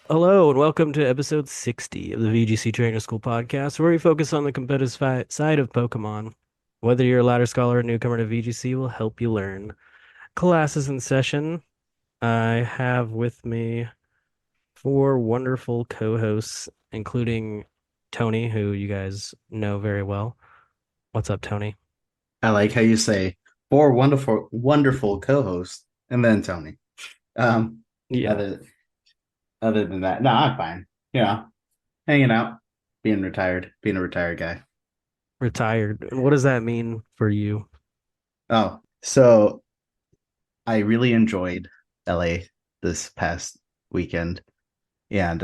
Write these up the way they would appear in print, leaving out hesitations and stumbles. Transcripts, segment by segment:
Hello and welcome to episode 60 of the VGC Trainer School podcast, where we focus on the competitive side of Pokemon. Whether you're a ladder scholar or newcomer to VGC, will help you learn. Classes in session. I have with me four wonderful co-hosts, including Tony, who you guys know very well. What's up, Tony? I like how you say four wonderful, wonderful co-hosts, and then Tony. Um, Yeah, other other than that, no, I'm fine. Hanging out, being a retired guy. retired. What does that mean for you? Oh, so I really enjoyed LA this past weekend, and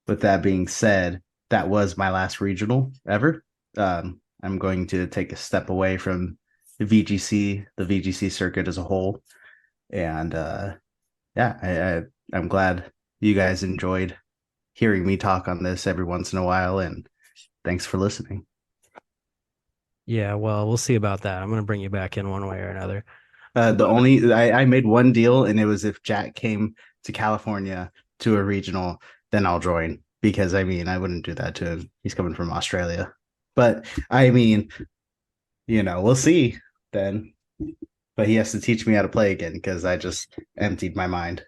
with that being said, that was my last regional ever. I'm going to take a step away from the VGC circuit as a whole, and yeah, I'm glad you guys enjoyed hearing me talk on this every once in a while, and thanks for listening. Yeah, well, we'll see about that. I'm going to bring you back in one way or another. The But only I made one deal, and it was if Jack came to California to a regional, then I'll join. Because I mean, I wouldn't do that to him. He's coming from Australia, but I mean, we'll see then. But he has to teach me how to play again because I just emptied my mind.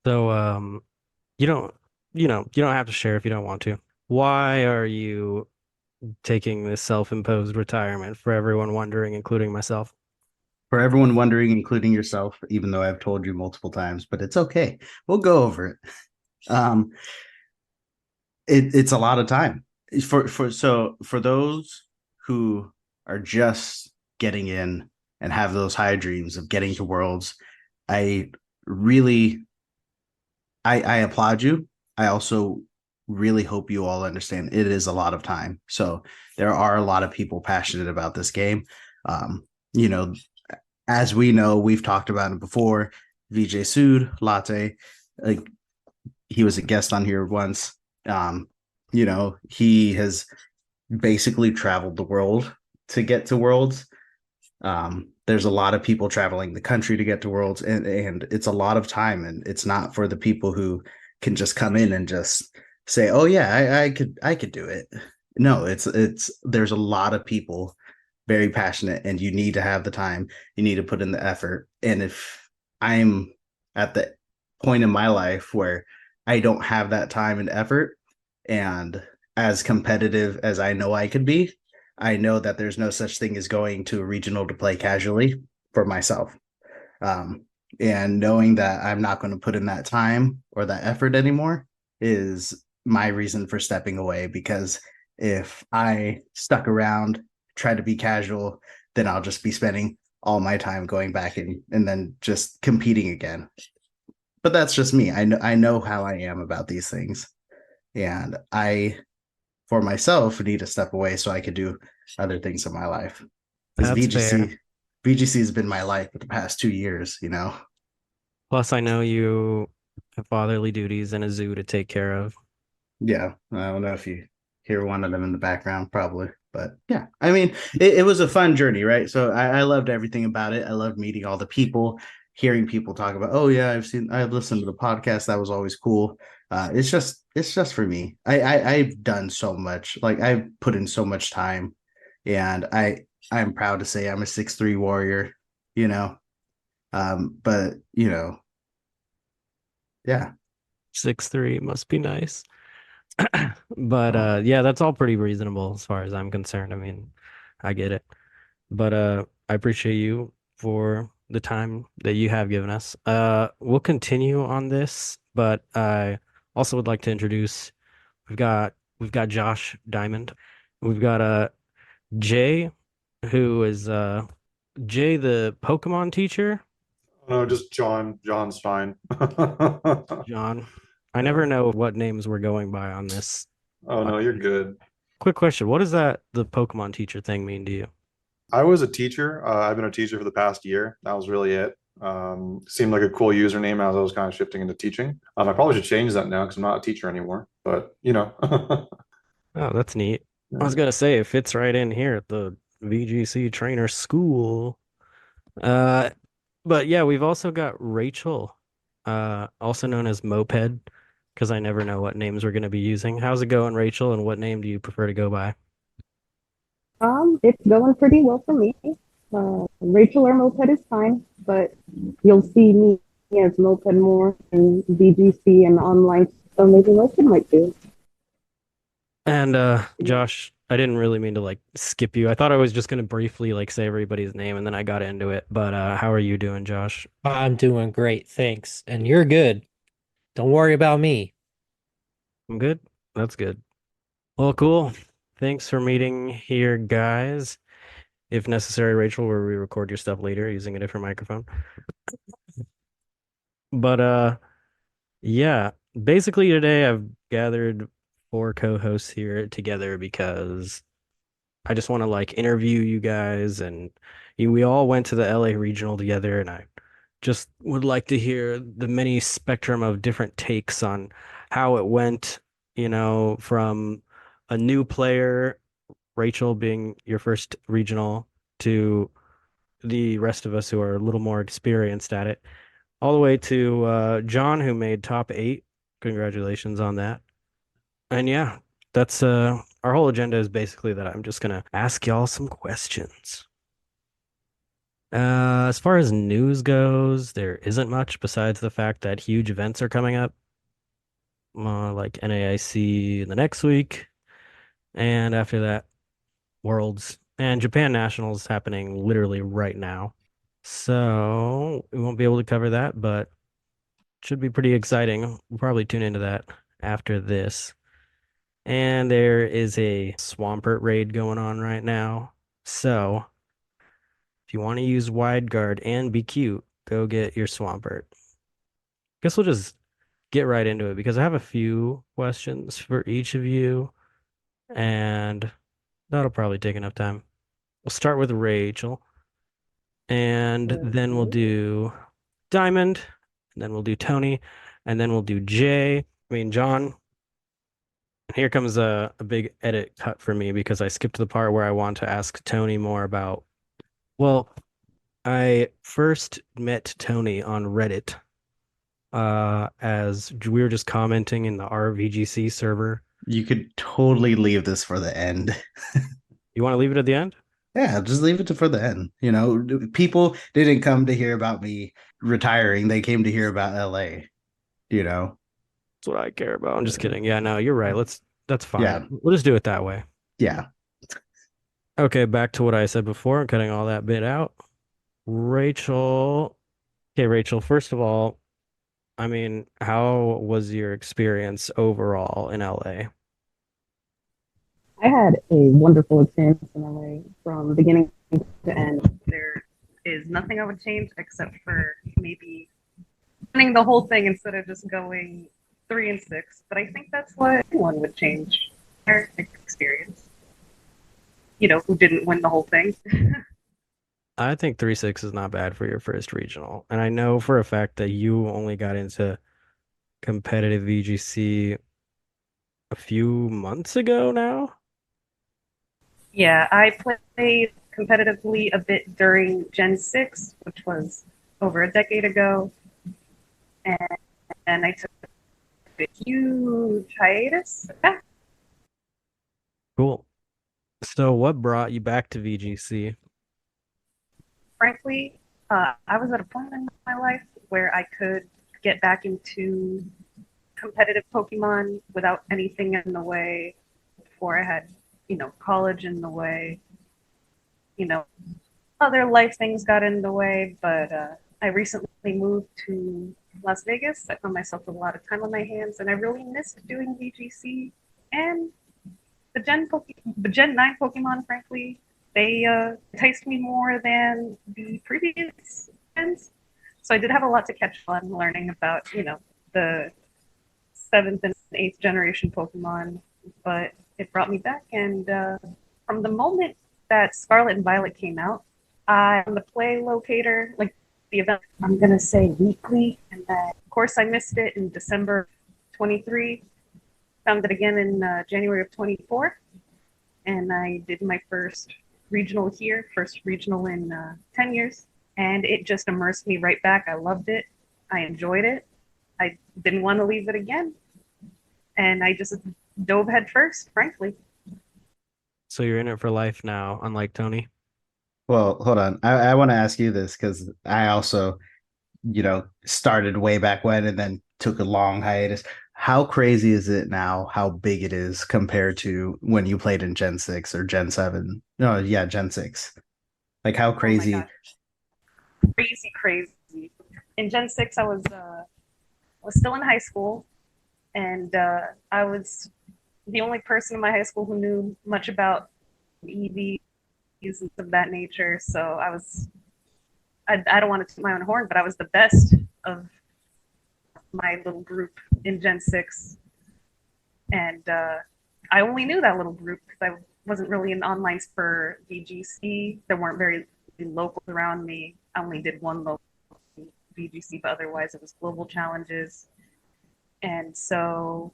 so, you don't, you don't have to share if you don't want to. Why are you taking this self-imposed retirement for everyone wondering, including myself? For everyone wondering, including yourself, even though I've told you multiple times, but it's okay. We'll go over it. Um, it's a lot of time for those who are just getting in and have those high dreams of getting to worlds. I really, I applaud you. I also really hope you all understand it is a lot of time. So there are a lot of people passionate about this game. Um, you know, as we know, we've talked about it before. VJ Sood, Latte, like he was a guest on here once. He has basically traveled the world to get to Worlds. There's a lot of people traveling the country to get to Worlds, and it's a lot of time, and it's not for the people who can just come in and just say, "Oh yeah, I could do it." No, it's there's a lot of people very passionate, and you need to have the time, you need to put in the effort. And if I'm at the point in my life where I don't have that time and effort, and as competitive as I know I could be, I know that there's no such thing as going to a regional to play casually for myself. Um, and knowing that I'm not going to put in that time or that effort anymore is my reason for stepping away. Because if I stuck around, try to be casual, then I'll just be spending all my time going back and then just competing again. But that's just me. I know how I am about these things, and I for myself need to step away so I could do other things in my life. Because That's fair. VGC has been my life for the past 2 years. Plus, I know you have fatherly duties and a zoo to take care of. Yeah, I don't know if you hear one of them in the background, probably. But yeah, I mean, it was a fun journey, right? So I loved everything about it. I loved meeting all the people, hearing people talk about, oh yeah, I've listened to the podcast. That was always cool. It's just for me. I've done so much. Like I've put in so much time, and I'm proud to say I'm a 6'3" warrior, you know. But yeah. 6'3" must be nice. But Oh, yeah, that's all pretty reasonable as far as I'm concerned. I mean, I get it. But I appreciate you for the time that you have given us. We'll continue on this, but I also would like to introduce we've got Josh Diamond. We've got Jay, who is Jay the Pokemon teacher. No, just John. John's fine. John. I never Yeah. know what names we're going by on this Oh no, you're podcast. good. Quick question. What does the Pokemon teacher thing mean to you? I was a teacher. I've been a teacher for the past year. That was really it. Seemed like a cool username as I was kind of shifting into teaching. I probably should change that now because I'm not a teacher anymore. But Oh, that's neat. I was yeah. gonna say it fits right in here at the VGC trainer school. Uh, but yeah, we've also got Rachel. also known as Moped, because I never know what names we're going to be using. How's it going, Rachel? And what name do you prefer to go by? It's going pretty well for me. Rachel or Moped is fine, but you'll see me as Moped more in BGC and online, so maybe Moped might do. And Josh, I didn't really mean to like skip you. I thought I was just going to briefly like say everybody's name and then I got into it. But how are you doing, Josh? I'm doing great, thanks. And you're good. Don't worry about me. I'm good. That's good. Well, cool. Thanks for meeting here, guys. If necessary, Rachel, where we record your stuff later using a different microphone. But yeah, basically today I've gathered four co-hosts here together because I just want to like interview you guys and we all went to the LA regional together and I just would like to hear the many spectrum of different takes on how it went, from a new player, Rachel being your first regional, to the rest of us who are a little more experienced at it, all the way to John who made top 8. Congratulations on that. And yeah, that's our whole agenda is basically that I'm just gonna ask y'all some questions. As far as news goes, there isn't much besides the fact that huge events are coming up, like NAIC in the next week, and after that, Worlds and Japan Nationals happening literally right now. So we won't be able to cover that, but should be pretty exciting. We'll probably tune into that after this. And there is a Swampert raid going on right now. So if you want to use wide guard and be cute, go get your Swampert. Guess we'll just get right into it because I have a few questions for each of you, and that'll probably take enough time. We'll start with Rachel, and then we'll do Diamond, and then we'll do Tony, and then we'll do John. Here comes a big edit cut for me because I skipped the part where I want to ask Tony more about. Well, I first met Tony on Reddit, as we were just commenting in the RVGC server. You could totally leave this for the end. You want to leave it at the end? Yeah, just leave it for the end. People didn't come to hear about me retiring. They came to hear about LA, you know. That's what I care about. I'm just kidding. Yeah, no, you're right. That's Yeah. fine. We'll just do it that way. Yeah. Okay, back to what I said before. I'm cutting all that bit out. Rachel. Okay, Rachel, first of all, I mean, how was your experience overall in LA? I had a wonderful experience in LA from beginning to end. There is nothing I would change except for maybe running the whole thing instead of just going 3-6. But I think that's what one would change their experience. Who didn't win the whole thing. I think 3-6 is not bad for your first regional. And I know for a fact that you only got into competitive VGC a few months ago now. Yeah, I played competitively a bit during Gen 6, which was over a decade ago. And I took a huge hiatus. Yeah. Cool. So what brought you back to VGC? Frankly, I was at a point in my life where I could get back into competitive Pokemon without anything in the way before I had, college in the way, other life things got in the way, but I recently moved to Las Vegas. I found myself with a lot of time on my hands, and I really missed doing VGC and the Gen 9 Pokemon, frankly. They enticed me more than the previous gens. So I did have a lot to catch on learning about, the 7th and 8th generation Pokemon, but it brought me back. And from the moment that Scarlet and Violet came out, on the play locator, like the event, I'm going to say weekly. And then, of course, I missed it in December 23. Found it again in January of 24. And I did my first regional here, first regional in 10 years. And it just immersed me right back. I loved it. I enjoyed it. I didn't want to leave it again. And I just dove head first, frankly. So you're in it for life now, unlike Tony. Well, hold on. I want to ask you this because I also, started way back when and then took a long hiatus. How crazy is it now, how big it is compared to when you played in Gen 6 or Gen 7? No, yeah, Gen 6. Like how Oh my crazy. gosh, crazy, crazy. In Gen 6, I was still in high school, and I was the only person in my high school who knew much about EVs and of that nature. So I don't want to toot my own horn, but I was the best of my little group in Gen 6. And I only knew that little group because I wasn't really in online for VGC. There weren't very locals around me. I only did one local VGC, but otherwise it was global challenges. And so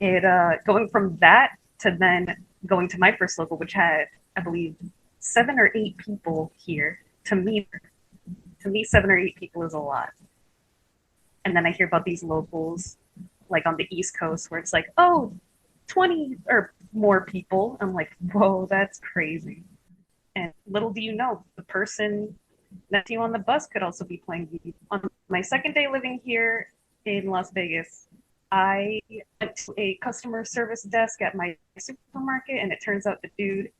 it going from that to then going to my first local, which had, I believe, 7 or 8 people here. To me, 7 or 8 people is a lot. And then I hear about these locals, like on the East Coast, where it's like, oh, 20 or more people. I'm like, whoa, that's crazy. And little do you know, the person next to you on the bus could also be playing video. On my second day living here in Las Vegas, I went to a customer service desk at my supermarket, and it turns out the dude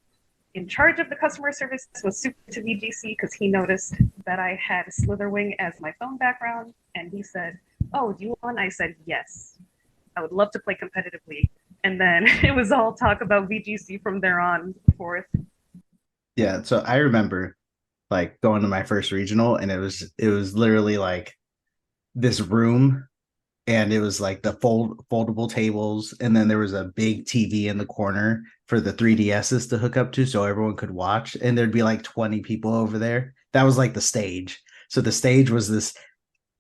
in charge of the customer service was super to VGC because he noticed that I had Slitherwing as my phone background, and he said, "Oh, do you want?" I said, "Yes, I would love to play competitively." And then it was all talk about VGC from there on forth. Yeah, so I remember like going to my first regional and it was literally like this room and it was like the foldable tables and then there was a big TV in the corner for the 3DSs to hook up to so everyone could watch and there'd be like 20 people over there. That was like the stage. So the stage was this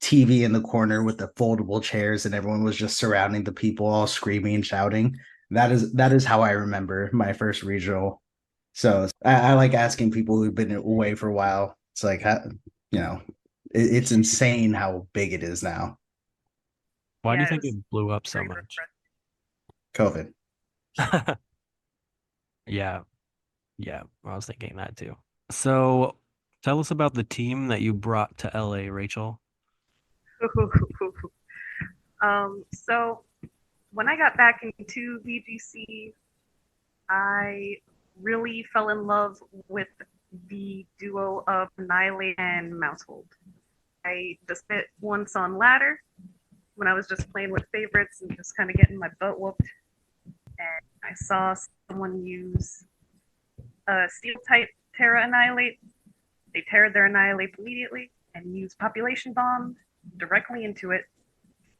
TV in the corner with the foldable chairs and everyone was just surrounding the people all screaming and shouting. That is how I remember my first regional. So I like asking people who've been away for a while. It's like, you know, it's insane how big it is now. Why do you Yeah, it think was it blew up so pretty much? COVID. Yeah, yeah, I was thinking that too. So tell us about the team that you brought to LA, Rachel. refreshing. So when I got back into VGC, I really fell in love with the duo of Annihilate and Mousehold. I just hit once on ladder when I was just playing with favorites and just kind of getting my butt whooped. And I saw someone use a steel type Terra Annihilate. They teared their Annihilate immediately and used Population Bomb directly into it.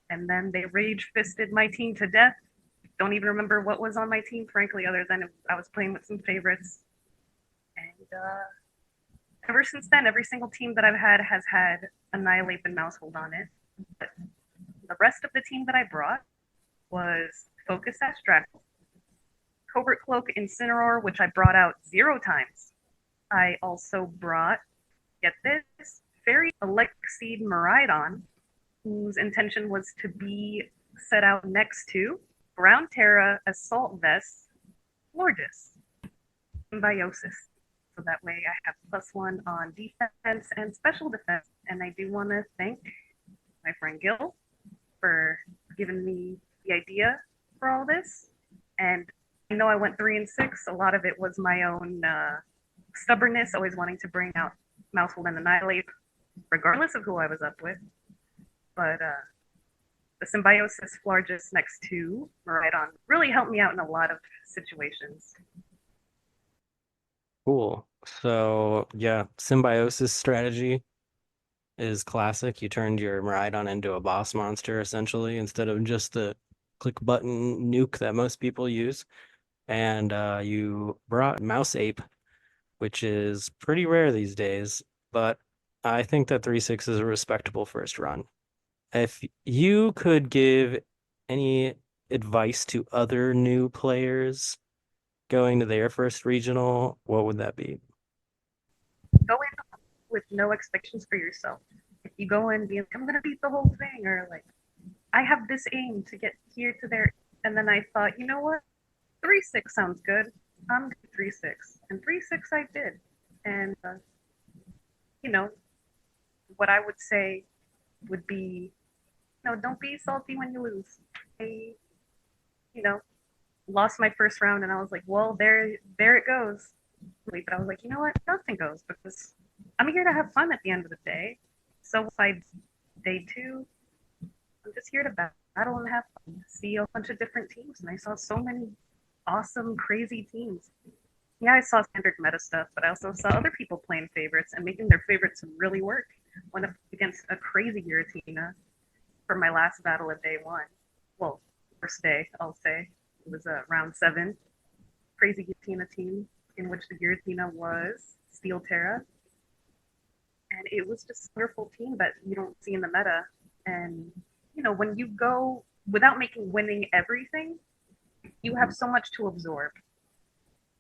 And then they rage fisted my team to death. Don't even remember what was on my team, frankly, other than I was playing with some favorites. And ever since then, every single team that I've had has had Annihilate and Mousehold on it. But the rest of the team that I brought was Focus Astral, Covert Cloak, Incineroar, which I brought out 0 times. I also brought, get this, Fairy Elexeed Miraidon, whose intention was to be set out next to Brown Terra, Assault Vest, Lordis, Symbiosis. So that way I have +1 on defense and special defense. And I do want to thank my friend Gil for giving me the idea for all this. And I know I went 3 and 6. A lot of it was my own stubbornness, always wanting to bring out Mousehold and Annihilate, regardless of who I was up with. But the Symbiosis Flargis next to Miraidon really helped me out in a lot of situations. Cool. So yeah, symbiosis strategy is classic. You turned your Miraidon into a boss monster essentially instead of just the click button nuke that most people use. And you brought Mouse Ape, which is pretty rare these days, but I think that 3-6 is a respectable first run. If you could give any advice to other new players going to their first regional, what would that be? Go in with no expectations for yourself. If You go in being like, I'm gonna beat the whole thing, or like I have this aim to get here to there, and then I thought, you know what, 3-6 sounds good. I'm gonna do 3-6, and 3-6 I did, and you know what I would say would be, don't be salty when you lose. I, you know, lost my first round, and I was like, well, there it goes. But I was like, you know what, nothing goes because I'm here to have fun at the end of the day. So besides day two, I'm just here to battle and have fun, see a bunch of different teams, and I saw so many awesome, crazy teams. Yeah, I saw standard meta stuff, but I also saw other people playing favorites and making their favorites really work. Went up against a crazy Giratina for my last battle of day one. Well, first day, I'll say. It was round 7. Crazy Giratina team in which the Giratina was Steel Terra. And it was just a wonderful team that you don't see in the meta. And, when you go without making winning everything, you have so much to absorb.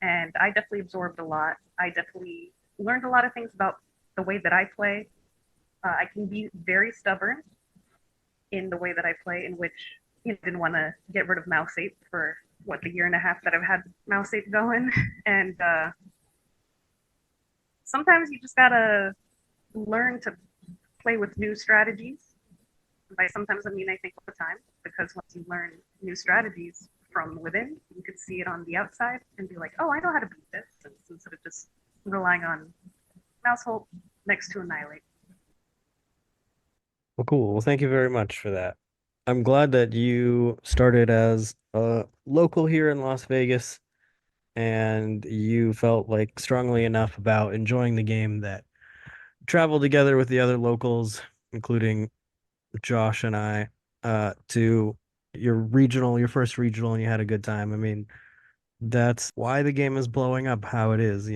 And I definitely absorbed a lot. I definitely learned a lot of things about the way that I play. I can be very stubborn in the way that I play, in which didn't want to get rid of Mouse Ape for the year and a half that I've had Mouse Ape going. And sometimes you just gotta learn to play with new strategies. By sometimes I mean I think all the time, because once you learn new strategies from within, you could see it on the outside and be like, oh, I know how to beat this, instead of just relying on Mouse Holt next to Annihilate. Well, cool. Well, thank you very much for that. I'm glad that you started as a local here in Las Vegas and you felt like strongly enough about enjoying the game that traveled together with the other locals, including Josh and I, to your first regional, and you had a good time. I mean, that's why the game is blowing up how it is,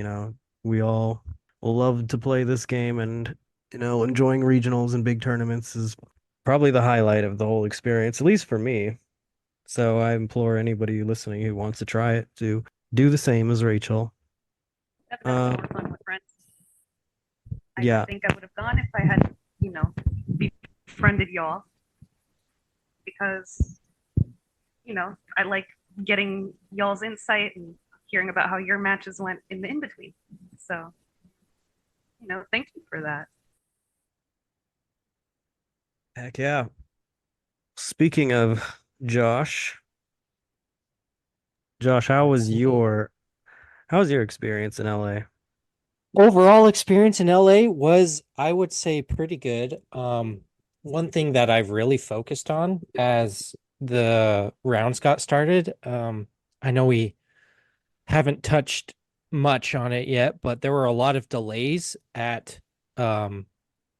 We all love to play this game, and enjoying regionals and big tournaments is probably the highlight of the whole experience, at least for me. So I implore anybody listening who wants to try it to do the same as Rachel. Definitely more fun with friends. I Yeah, don't think I would have gone if I had, befriended y'all, because, I like getting y'all's insight and hearing about how your matches went in the in between. So, thank you for that. heck yeah. Speaking of Josh, Josh, how was your experience in LA? Overall experience in LA was, I would say, pretty good. One thing that I've really focused on as the rounds got started, I know we haven't touched much on it yet, but there were a lot of delays um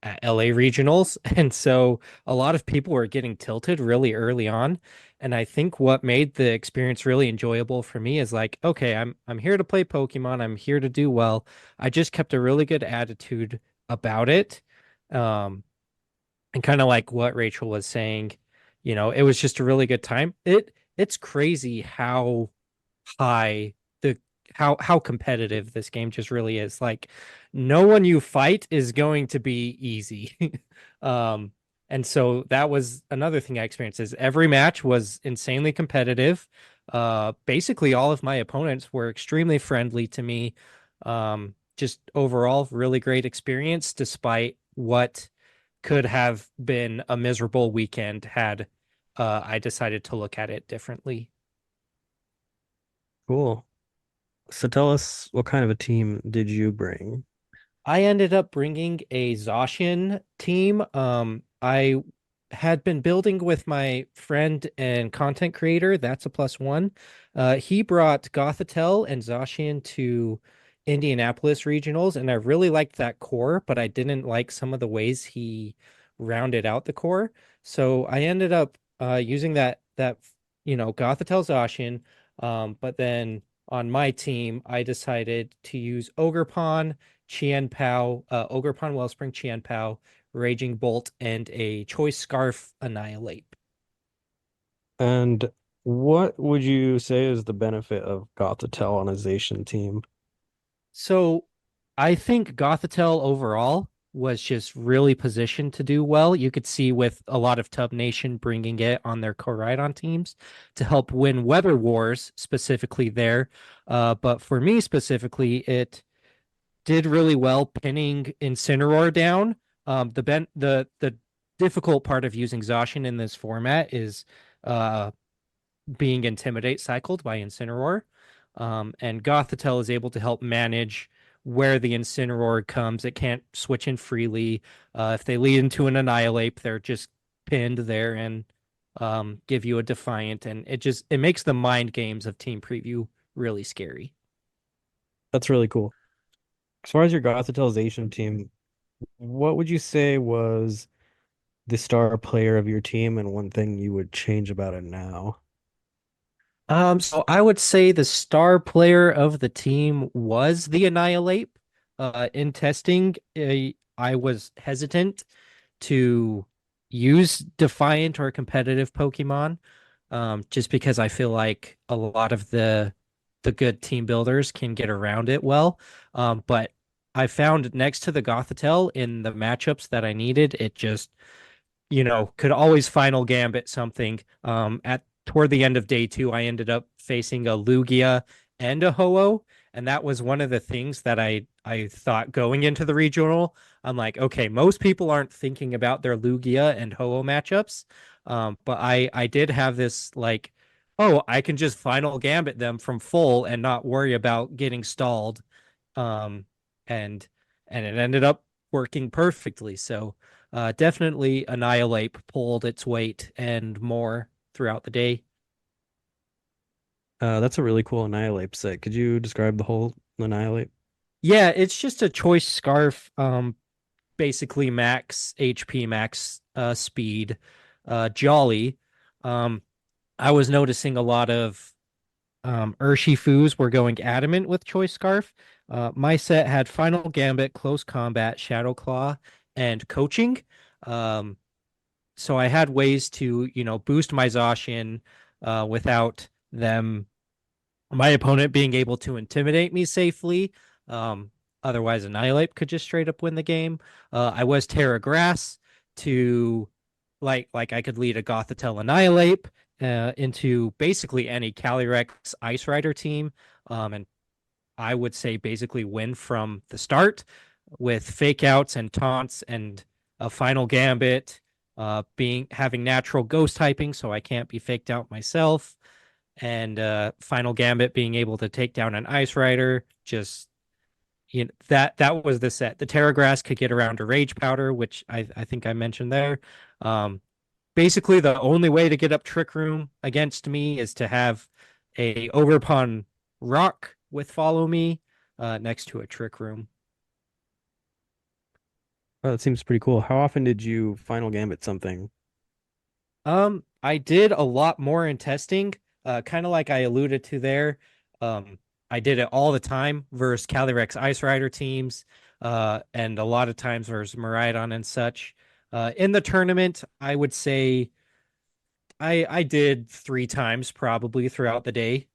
at LA regionals, and so a lot of people were getting tilted really early on. And I think what made the experience really enjoyable for me is like, okay, I'm here to play Pokemon, I'm here to do well. I just kept a really good attitude about it. Um, and kind of like what Rachel was saying, it was just a really good time. It's crazy how high the how competitive this game just really is. Like no one you fight is going to be easy. um and so that was another thing I experienced is every match was insanely competitive. Basically all of my opponents were extremely friendly to me. Just overall really great experience despite what could have been a miserable weekend had I decided to look at it differently. Cool. So tell us, what kind of a team did you bring? I ended up bringing a Zacian team. I had been building with my friend and content creator. That's a plus one. He brought Gothitelle and Zacian to Indianapolis regionals, and I really liked that core, but I didn't like some of the ways he rounded out the core. So I ended up using that Gothitelle Zacian. But then on my team, I decided to use Ogerpon, Chien Pao, Ogerpon Wellspring, Chien Pao, Raging Bolt, and a Choice Scarf Annihilate. And what would you say is the benefit of Gothitelle on a Zacian team? So I think Gothitelle overall was just really positioned to do well. You could see with a lot of Tub Nation bringing it on their co-ride-on teams to help win Weather Wars specifically there. But for me specifically, it did really well pinning Incineroar down. The difficult part of using Zacian in this format is uh being Intimidate cycled by Incineroar. And Gothitelle is able to help manage where the Incineroar comes. It can't switch in freely. If they lead into an Annihilate, they're just pinned there and give you a Defiant. And it makes the mind games of Team Preview really scary. That's really cool. As far as your Gothitalization team, what would you say was the star player of your team and one thing you would change about it now? So I would say the star player of the team was the Annihilate. In testing, I was hesitant to use Defiant or competitive Pokemon, just because I feel like a lot of the good team builders can get around it well. But I found next to the Gothitelle in the matchups that I needed, it just could always final gambit something. At toward the end of day two, I ended up facing a Lugia and a Ho-Oh, and that was one of the things that I thought going into the regional. I'm like, okay, most people aren't thinking about their Lugia and Ho-Oh matchups, but I did have this like, oh, I can just final gambit them from full and not worry about getting stalled, um, and it ended up working perfectly. So definitely Annihilate pulled its weight and more throughout the day. That's a really cool Annihilate set. Could you describe the whole Annihilate? Yeah, it's just a choice scarf, basically max HP, max speed, jolly. Um, I was noticing a lot of Urshifus were going adamant with choice scarf. My set had Final Gambit, Close Combat, Shadow Claw, and Coaching. Um, so I had ways to, boost my Zacian without them, my opponent being able to intimidate me safely. Um, Otherwise, Annihilate could just straight up win the game. I was Terra Grass to like I could lead a Gothitelle Annihilate into basically any Calyrex Ice Rider team, and I would say basically win from the start with fake outs and taunts and a final gambit, being having natural ghost typing, so I can't be faked out myself, and final gambit being able to take down an ice rider. Just that was the set. The Terragrass could get around a rage powder, which I think I mentioned there. Um, Basically the only way to get up Trick Room against me is to have a Overpon rock with follow me next to a Trick Room. Oh, that seems pretty cool. How often did you final gambit something? I did a lot more in testing, kind of like I alluded to there. Um, I did it all the time versus Calyrex Ice Rider teams, and a lot of times versus Miraidon and such. In the tournament, I would say I did 3 times probably throughout the day.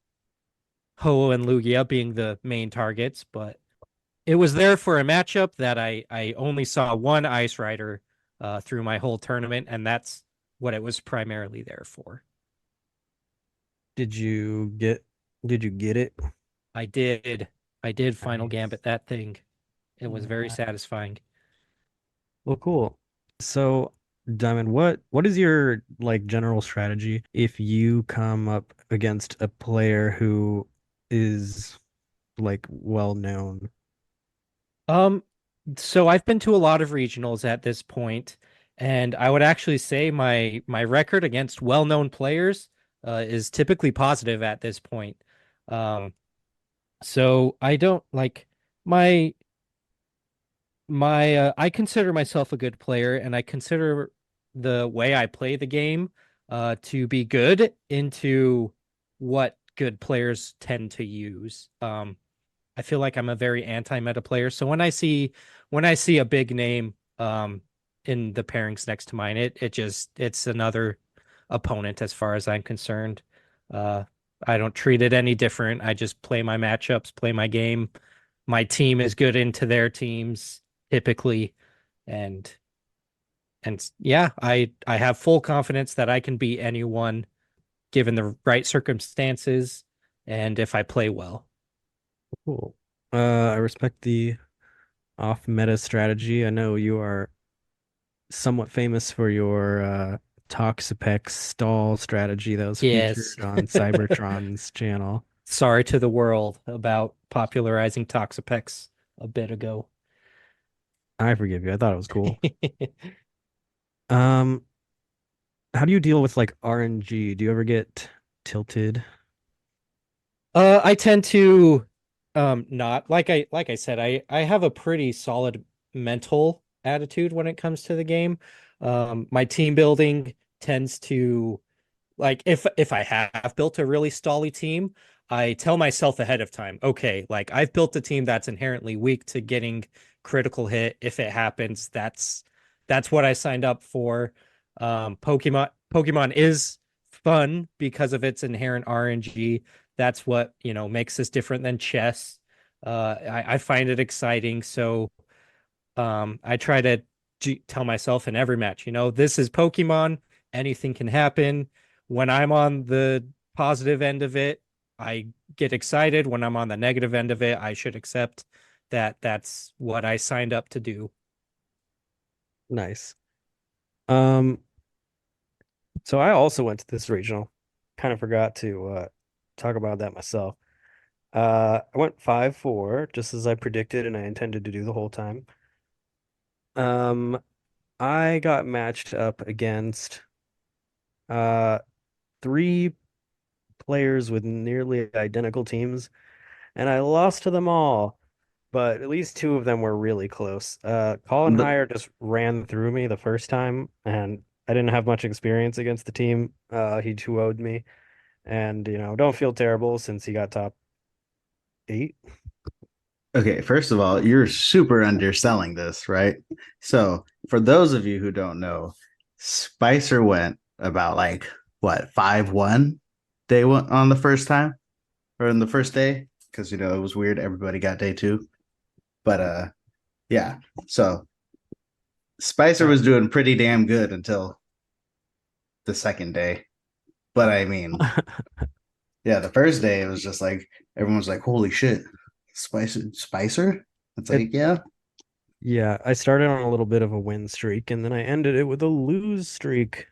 Ho and Lugia being the main targets, but it was there for a matchup that I only saw one Ice Rider through my whole tournament, and that's what it was primarily there for. Did you get did you get it? I did. I did final Nice. gambit that thing. It was very Nice. satisfying. Well, cool. So, Diamond, what is your like general strategy if you come up against a player who is like well known? Um, so I've been to a lot of regionals at this point, and I would actually say my record against well-known players is typically positive at this point. Um, so I don't like my I consider myself a good player, and I consider the way I play the game to be good into what good players tend to use. I feel like I'm a very anti-meta player. So when I see a big name in the pairings next to mine, it's another opponent as far as I'm concerned. Uh I don't treat it any different. I just play my matchups, play my game. My team is good into their teams typically. and yeah, I have full confidence that I can beat anyone given the right circumstances and if I play well. Cool. I respect the off meta strategy. I know you are somewhat famous for your Toxapex stall strategy that was Yes. featured on Cybertron's channel. Sorry to the world about popularizing Toxapex a bit ago. I forgive you. I thought it was cool. Um, how do you deal with like RNG? Do you ever get tilted? I tend to not like I said, I have a pretty solid mental attitude when it comes to the game. My team building tends to like if I have built a really stally team, I tell myself ahead of time, okay, like I've built a team that's inherently weak to getting critical hit. If it happens, that's what I signed up for. Pokemon is fun because of its inherent RNG. That's what, makes this different than chess. I find it exciting. So I try to tell myself in every match, this is Pokemon. Anything can happen. When I'm on the positive end of it, I get excited. When I'm on the negative end of it, I should accept that that's what I signed up to do. Nice. Um, so I also went to this regional. Kind of forgot to talk about that myself. I went 5-4, just as I predicted, and I intended to do the whole time. Um, I got matched up against uh three players with nearly identical teams, and I lost to them all. But at least two of them were really close. Colin The, Hire just ran through me the first time, and I didn't have much experience against the team. He 2-0'd me, and don't feel terrible since he got top 8. okay, first of all, you're super underselling this, right? So, for those of you who don't know, Spicer went about like what 5-1 day one on the first time or in the first day because it was weird. Everybody got day two, but yeah. So Spicer Uh, was doing pretty damn good until the second day. But I mean, yeah, the first day it was just like everyone's like, "Holy shit, Spicer!" It's it like, yeah, Yeah, I started on a little bit of a win streak and then I ended it with a lose streak.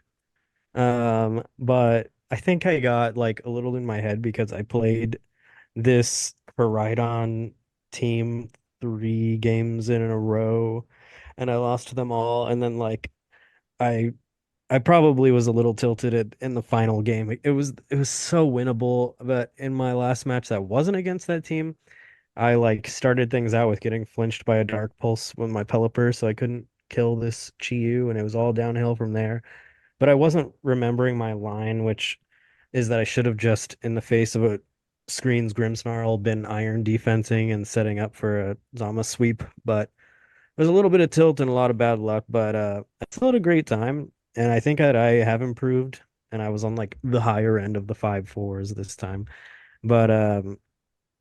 But I think I got like a little in my head because I played this Koraidon team 3 games in a row and I lost them all. And then like I I probably was a little tilted in the final game. It was so winnable, but in my last match that wasn't against that team, I like started things out with getting flinched by a dark pulse with my Pelipper, so I couldn't kill this Chi-Yu, and it was all downhill from there. But I wasn't remembering my line, which is that I should have just, in the face of a Screen's Grimmsnarl, been iron defensing and setting up for a Zama sweep. But there's a little bit of tilt and a lot of bad luck, but I still had a great time, and I think that I have improved, and I was on like the higher end of the 5-4s this time. But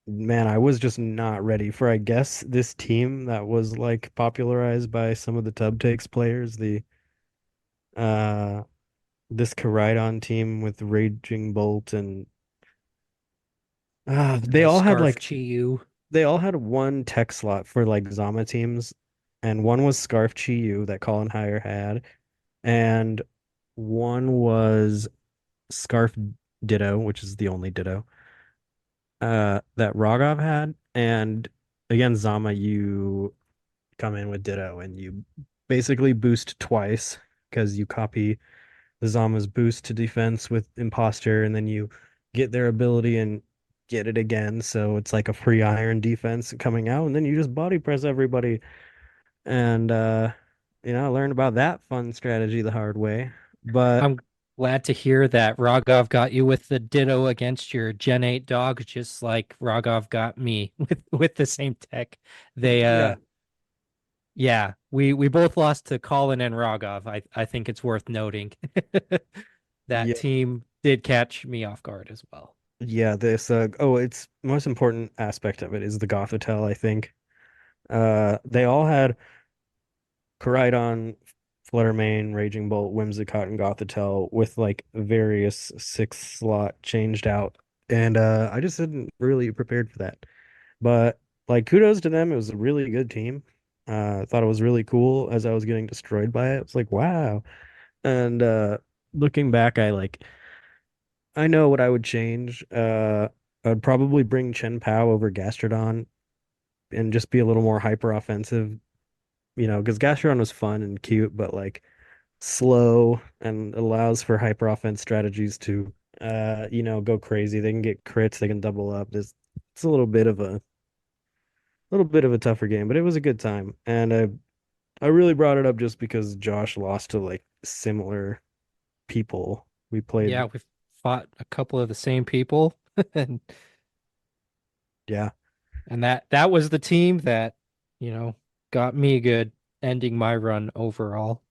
man, I was just not ready for, I guess, this team that was like popularized by some of the Tub Takes players, the uh this Koraidon team with Raging Bolt and they The all had Scarf like Chi-Yu. they all had one tech slot for like Zama teams, and one was Scarf Chi-Yu that Colin Hire had, and one was Scarf Ditto, which is the only Ditto that Rogov had, and again Zama you come in with Ditto and you basically boost twice because you copy the Zama's boost to defense with Imposter and then you get their ability and get it again. So it's like a free iron defense coming out and then you just body press everybody. And I learned about that fun strategy the hard way. But I'm glad to hear that Rogov got you with the ditto against your Gen 8 dog, just like Rogov got me with the same tech. They yeah, yeah, we both lost to Colin and Rogov. I think it's worth noting. That yeah, team did catch me off guard as well. yeah, this it's most important aspect of it is the Gothitelle, I think. They all had Koraidon, Fluttermane, Raging Bolt, Whimsicott, and Gothitelle with like various six slot changed out. And I just didn't really prepared for that. But like kudos to them. It was a really good team. I thought it was really cool as I was getting destroyed by it. It's like, wow. And looking back, I know what I would change. I'd probably bring Chen Pao over Gastrodon and just be a little more hyper offensive, because Gastrodon was fun and cute, but like slow and allows for hyper offense strategies to go crazy. They can get crits, they can double up. It's a little bit of a tougher game, but it was a good time. And I really brought it up just because Josh lost to like similar people. We played, Yeah, we've fought a couple of the same people, and yeah. that was the team that, you know, got me good ending my run overall.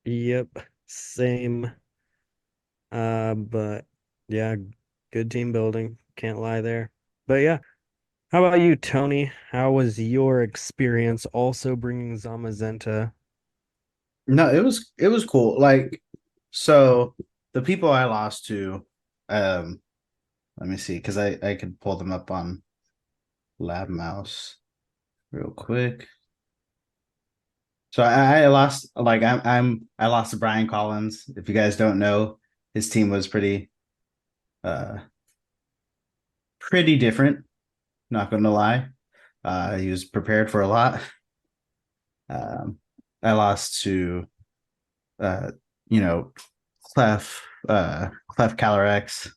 Yep, same. But yeah, good team building. Can't lie there. But yeah, how about you, Tony? How was your experience also bringing Zamazenta? No, it was cool. Like, so the people I lost to, um, let me see, because I could pull them up on Lab Mouse real quick. So I lost, like, I lost to Brian Collins. If you guys don't know, his team was uh pretty different. Not gonna lie, he was prepared for a lot. Um, I lost to uh, you know, Clef Calorex,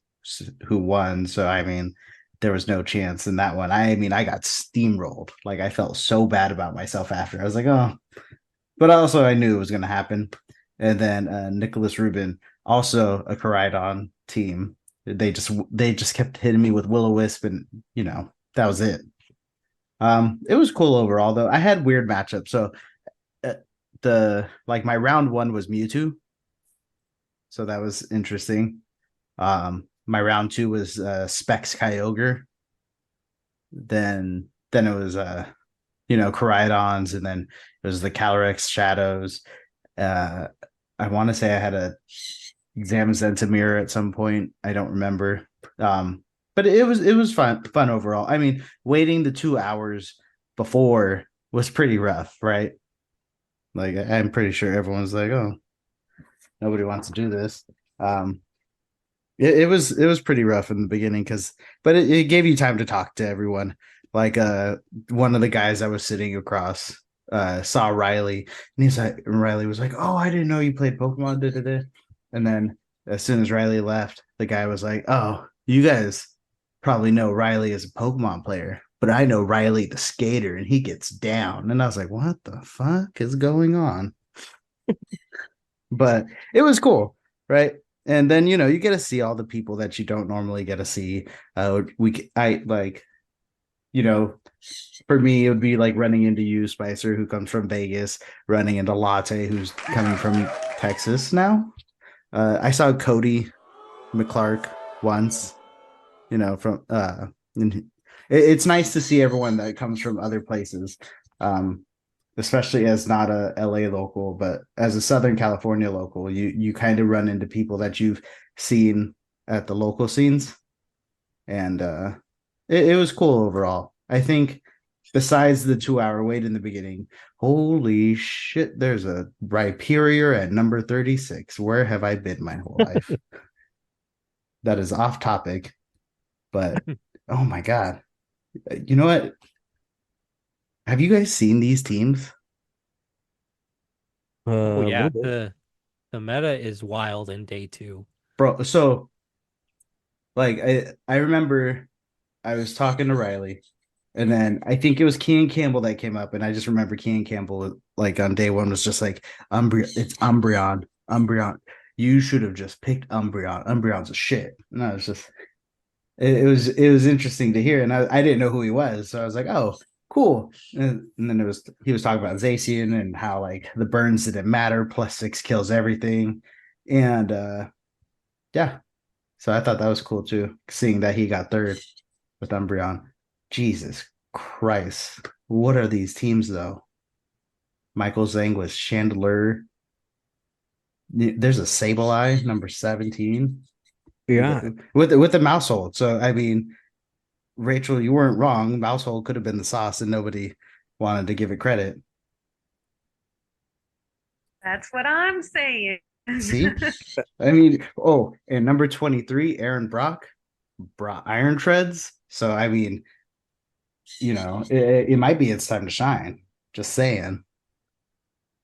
who won. So I mean, there was no chance in that one. I mean, I got steamrolled. Like I felt so bad about myself after. I was like, oh, but also I knew it was gonna happen. And then Nicholas Rubin, also a Koraidon team. They just kept hitting me with Will-O-Wisp, and that was it. It was cool overall though. I had weird matchups. So uh, the like my round one was Mewtwo, so that was interesting. My round two was Specs Kyogre. Then it was Koraidons, and then it was the Calyrex Shadows. Uh, I want to say I had a Zamazenta mirror at some point. I don't remember. But it was fun overall. I mean, waiting the 2 hours before was pretty rough, right? Like I'm pretty sure everyone's like, oh, nobody wants to do this. Um, it was pretty rough in the beginning but it gave you time to talk to everyone. Like one of the guys I was sitting across saw Riley, and Riley was like, "Oh, I didn't know you played Pokemon." Da, da, da. And then as soon as Riley left, the guy was like, "Oh, you guys probably know Riley as a Pokemon player, but I know Riley the skater, and he gets down." And I was like, "What the fuck is going on?" But it was cool, right? And then you get to see all the people that you don't normally get to see. I like, you know, for me, it would be like running into you, Spicer, who comes from Vegas, running into Latte, who's coming from Texas now. I saw Cody McClark once, from and it's nice to see everyone that comes from other places. Um, Especially as not a LA local, but as a Southern California local, you kind of run into people that you've seen at the local scenes, and it was cool overall. I think besides the 2 hour wait in the beginning, holy shit, there's a Rhyperior at number 36. Where have I been my whole life? That is off topic, but oh my god. You know what? Have you guys seen these teams? Oh A little yeah, bit. the meta is wild in day two. Bro, so like I remember I was talking to Riley, and then I think it was Kean Campbell that came up, and I just remember Kean Campbell like on day one was just like it's Umbreon. You should have just picked Umbreon. Umbreon's a shit. And I was just it was interesting to hear, and I didn't know who he was, so I was like, oh, cool. And then he was talking about Zacian and how like the burns didn't matter, +6 kills everything, and yeah, so I thought that was cool too, seeing that he got third with Umbreon. Jesus Christ. What are these teams though? Michael Zhang with Chandler. There's a Sableye number 17 Yeah. with the mouse hold. So I mean, Rachel, you weren't wrong. Mouse hold could have been the sauce, and nobody wanted to give it credit. That's what I'm saying. See, I mean, oh, and number 23, Aaron Brock, Iron Treads. So I mean, it might be its time to shine. Just saying.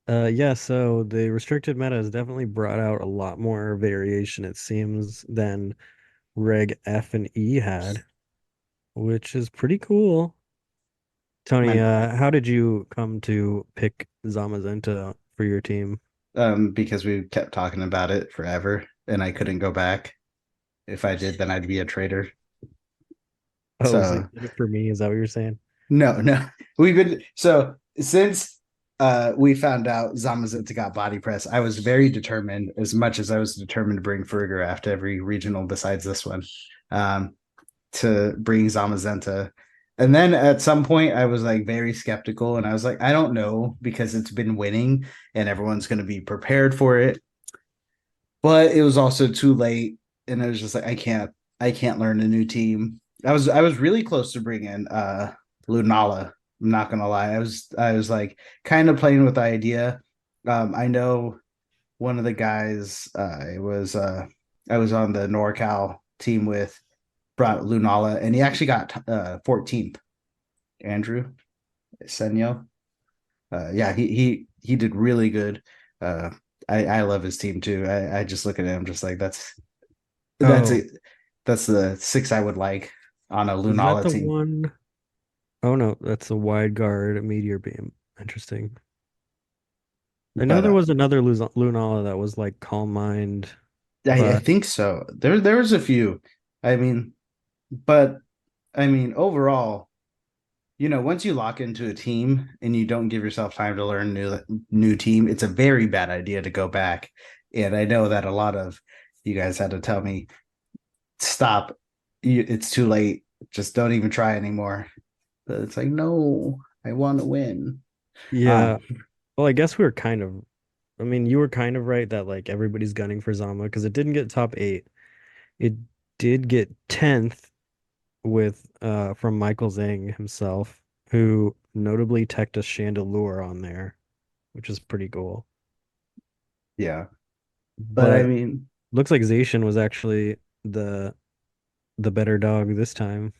Yeah, so the restricted meta has definitely brought out a lot more variation, it seems, than Reg F and E had, which is pretty cool. Tony, Man, how did you come to pick Zamazenta for your team? because we kept talking about it forever, and I couldn't go back. If I did, then I'd be a traitor. Oh, so you So did it for me? Is that what you're saying? no. We've been so since we found out Zamazenta got body press, I was very determined, as much as I was determined to bring Ferger after every regional besides this one, um, to bring Zamazenta. And then at some point I was like very skeptical and I was like, I don't know, because it's been winning and everyone's gonna be prepared for it. But it was also too late, and I was just like, I can't learn a new team. I was really close to bringing Lunala. I'm not gonna lie. I was like kind of playing with the idea. I know one of the guys I was on the NorCal team with, brought Lunala, and he actually got 14th. Andrew Senyo. Yeah, he did really good. Uh, I love his team too. I just look at him just like that's Oh, it. That's the six I would like on a is that Lunala the team. one? Oh no, that's a wide guard meteor beam. Interesting. I know But there was another Lunala that was like Calm Mind, I but think so. There was a few. I mean, but I mean overall, once you lock into a team and you don't give yourself time to learn new team, it's a very bad idea to go back. And I know that a lot of you guys had to tell me, stop. It's too late. Just don't even try anymore. But it's like, no, I want to win. yeah. Um, Well, I guess we were kind of. I mean, you were kind of right that like everybody's gunning for Zama because it didn't get top 8. It did get 10th with from Michael Zhang himself, who notably teched a Chandelure on there, which is pretty cool. yeah, but I But mean, looks like Zacian was actually the the better dog this time.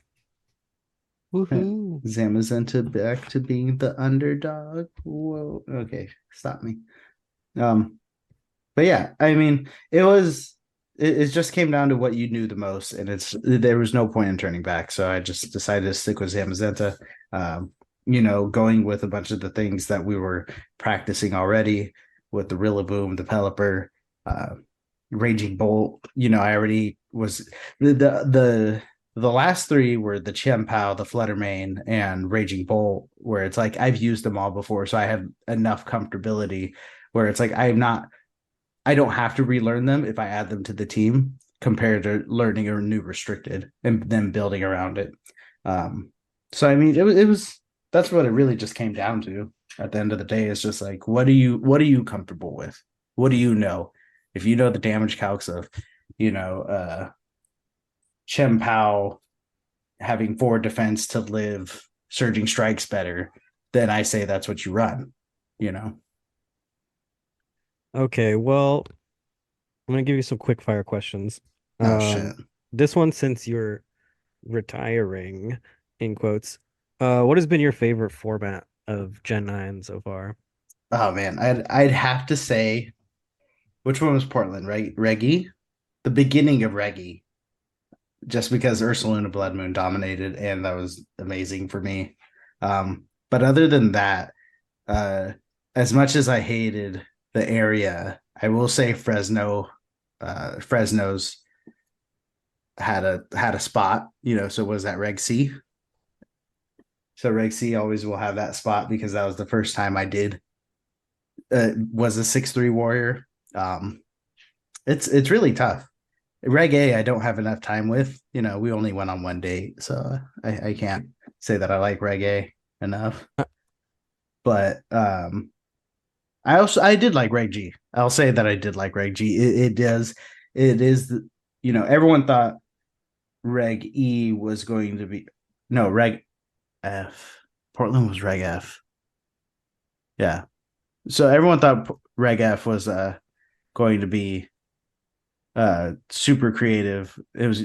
Woohoo. Zamazenta back to being the underdog. Whoa, okay, stop me. Um, but yeah, I mean, it just came down to what you knew the most, and there was no point in turning back. So I just decided to stick with Zamazenta. Going with a bunch of the things that we were practicing already with the Rillaboom, the Pelipper, uh, Raging Bolt. I already was the last three were the Chien-Pao, the Fluttermane, and Raging Bolt, where it's like I've used them all before, so I have enough comfortability where it's like I don't have to relearn them if I add them to the team compared to learning a new restricted and then building around it. So I mean, it was that's what it really just came down to at the end of the day. It's just like, what are you comfortable with? What do you know? If you know the damage calcs of, you know, uh Chem Pao having 4 defense to live surging strikes better, then I say that's what you run, you know. Okay, well, I'm gonna give you some quick fire questions. Oh shit. This one, since you're retiring, in quotes, what has been your favorite format of Gen 9 so far? Oh man, I'd have to say, which one was Portland, right? Reggie? The beginning of Reggie, just because Ursuluna Blood Moon dominated, and that was amazing for me. But other than that, uh, as much as I hated the area, I will say Fresno's had a spot, so was that Reg C? So Reg C always will have that spot because that was the first time I did was a 6-3 warrior. It's really tough. Reg A, I don't have enough time with. We only went on one date, so I can't say that I like Reg A enough. Uh, But I did like Reg G. I'll say that I did like Reg G. It is everyone thought Reg E was going to be no Reg F. Portland was Reg F. Yeah. So everyone thought Reg F was going to be super creative. It was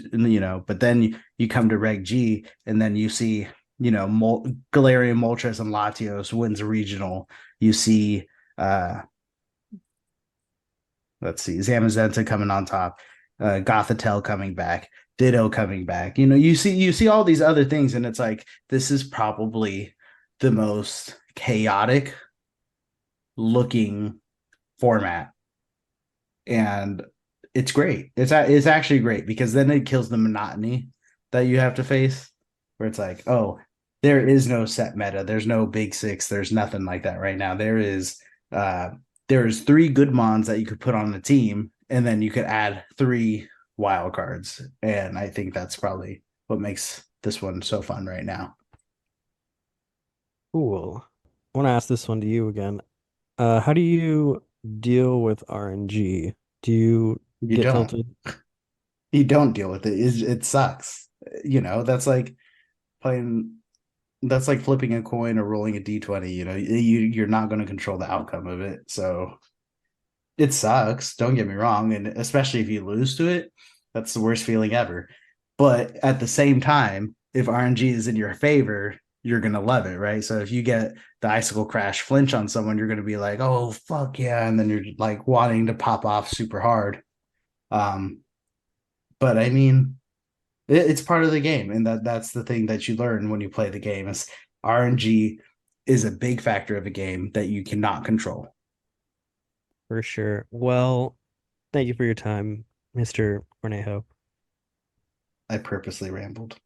but then you come to Reg G and then you see Galarian Moltres and Latios wins a regional. You see let's see, Zamazenta coming on top, Gothitelle coming back, Ditto coming back. You see all these other things, and it's like this is probably the most chaotic looking format, and it's great. It's actually great because then it kills the monotony that you have to face, where it's like, oh, there is no set meta, there's no big six, there's nothing like that right now. There's 3 good mons that you could put on the team, and then you could add 3 wild cards. And I think that's probably what makes this one so fun right now. Cool. I want to ask this one to you again. How do you deal with RNG? Do you You get don't. tilted? You don't deal with it. It sucks. That's like playing. That's like flipping a coin or rolling a d20. You're not going to control the outcome of it. So it sucks. Don't get me wrong, and especially if you lose to it, that's the worst feeling ever. But at the same time, if RNG is in your favor, you're gonna love it, right? So if you get the icicle crash flinch on someone, you're gonna be like, "Oh fuck yeah!" and then you're like wanting to pop off super hard. Um, but I mean, it's part of the game, and that's the thing that you learn when you play the game is RNG is a big factor of a game that you cannot control. For sure. Well, thank you for your time, Mr. Cornejo. I purposely rambled.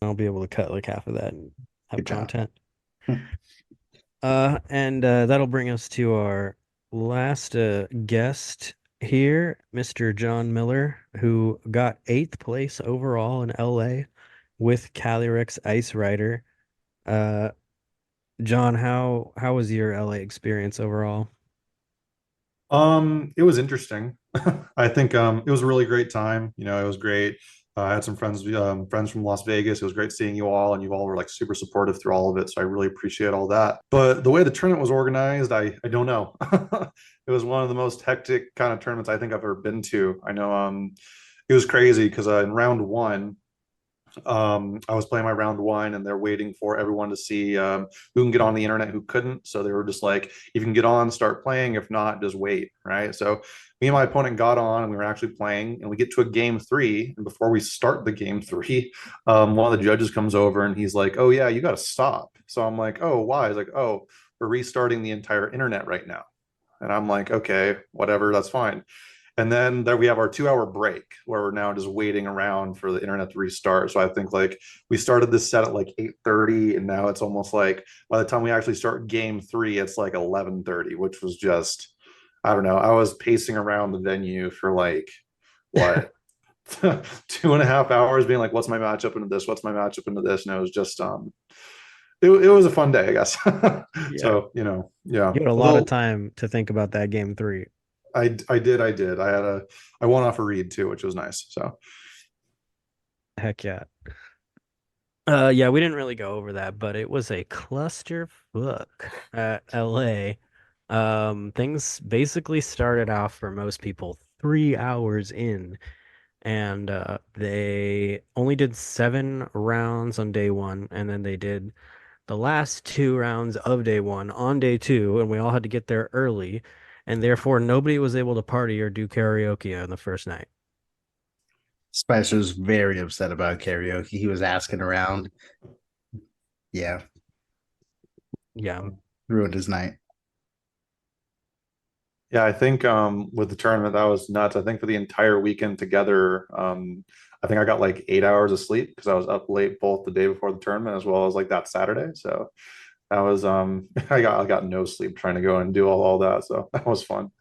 I'll be able to cut like half of that and have Good job. content. And that'll bring us to our last guest here, Mr. John Miller, who got 8th place overall in LA with Calyrex Ice Rider. Uh, John, how was your LA experience overall? It was interesting. I think it was a really great time. It was great. I had some friends from Las Vegas. It was great seeing you all, and you all were like super supportive through all of it. So I really appreciate all that. But the way the tournament was organized, I don't know. It was one of the most hectic kind of tournaments I think I've ever been to. I know it was crazy because in round one, I was playing my round one and they're waiting for everyone to see who can get on the internet, who couldn't. So they were just like, if you can get on, start playing. If not, just wait. Right. So me and my opponent got on and we were actually playing and we get to a game 3. And before we start the game 3, one of the judges comes over and he's like, oh, yeah, you got to stop. So I'm like, oh, why? He's like, oh, we're restarting the entire internet right now. And I'm like, okay, whatever, that's fine. And then there we have our 2-hour break where we're now just waiting around for the internet to restart. So I think like we started this set at like 8:30 and now it's almost like by the time we actually start game 3, it's like 11:30, which was just, I don't know. I was pacing around the venue for like what 2.5 hours being like, what's my matchup into this? What's my matchup into this? And it was just it was a fun day, I guess. Yeah. So, yeah. You had a lot of Although time to think about that game 3. I did. I won off a read too, which was nice. So Heck yeah. Yeah, we didn't really go over that, but it was a clusterfuck at LA. Things basically started off for most people 3 hours in, and they only did 7 rounds on day one, and then they did the last 2 rounds of day one on day two, and we all had to get there early, and therefore nobody was able to party or do karaoke on the first night. Spicer was very upset about karaoke. He was asking around. Yeah, Yeah, ruined his night. yeah, I think with the tournament that was nuts. I think for the entire weekend together, I think I got like 8 hours of sleep because I was up late both the day before the tournament as well as like that Saturday. So that was I got no sleep trying to go and do all that. So that was fun.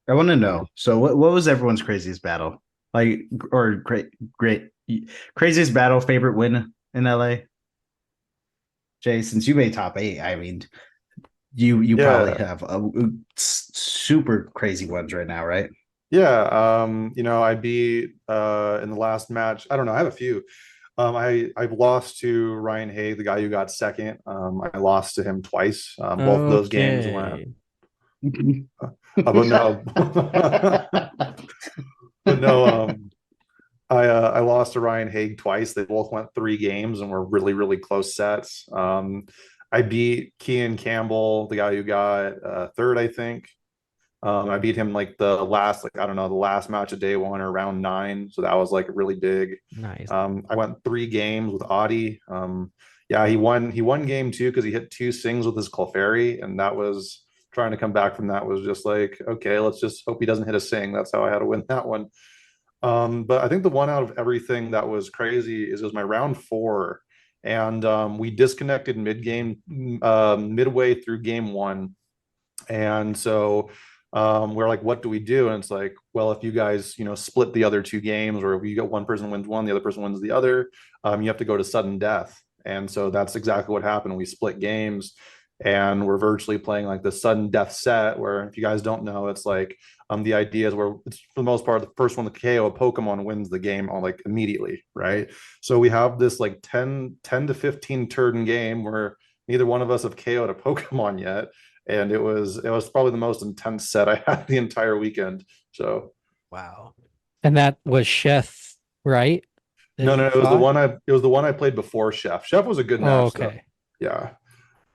I want to know. So, what was everyone's craziest battle? Like, or great, craziest battle, favorite win in LA? Jay, since you made top 8, I mean, You probably Yeah. have super crazy ones right now, right? Yeah. I beat in the last match. I don't know. I have a few. I've lost to Ryan Hay, the guy who got second. I lost to him twice. Both of those games went. Okay. But no, but no. I lost to Ryan Haig twice. They both went 3 games and were really, really close sets. I beat Kean Campbell, the guy who got third, I think. I beat him like the last, like, I don't know, the last match of day one or round 9. So that was like really big. Nice. I went 3 games with Audie. Yeah, he won game 2 because he hit 2 sings with his Clefairy, and that was trying to come back from that was just like, okay, let's just hope he doesn't hit a sing. That's how I had to win that one. But I think the one out of everything that was crazy is it was my round 4, and we disconnected mid game, midway through game 1, and so we're like, what do we do? And it's like, well, if you guys, split the other 2 games, or if you get one person wins one, the other person wins the other, you have to go to sudden death. And so that's exactly what happened. We split games, and we're virtually playing like the sudden death set, where if you guys don't know, it's like the idea is where it's for the most part the first one to KO a Pokemon wins the game on like immediately, right? So we have this like 10 to 15 turn game where neither one of us have KO'd a Pokemon yet, and it was probably the most intense set I had the entire weekend. So Wow. And that was Chef, right? That no, you no, fought? it was the one I played before Chef. Chef was a good Oh, match though. okay. Yeah,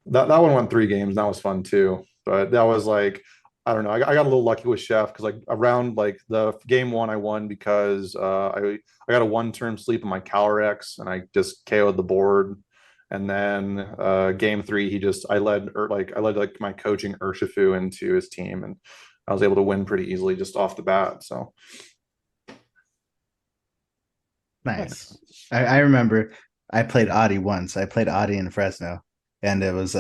that one went 3 games. And that was fun too. But that was like, I don't know. I got a little lucky with Chef because like around like the game 1 I won because I got a 1 turn sleep in my Calyrex and I just KO'd the board. And then game 3 I led my coaching Urshifu into his team, and I was able to win pretty easily just off the bat. So Nice. I remember I played Audi once. I played Audi in Fresno, and it was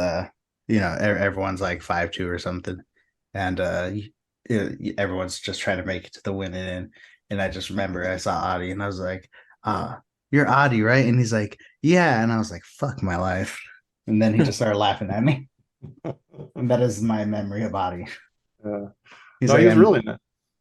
everyone's like 5-2 or something, and everyone's just trying to make it to the winning end. And I just remember I saw Audi, and I was like, you're Audi, right?" And he's like, "Yeah," and I was like, "Fuck my life." And then he just started laughing at me. And that is my memory of Audi. uh, He's no, like, he was "I'm." really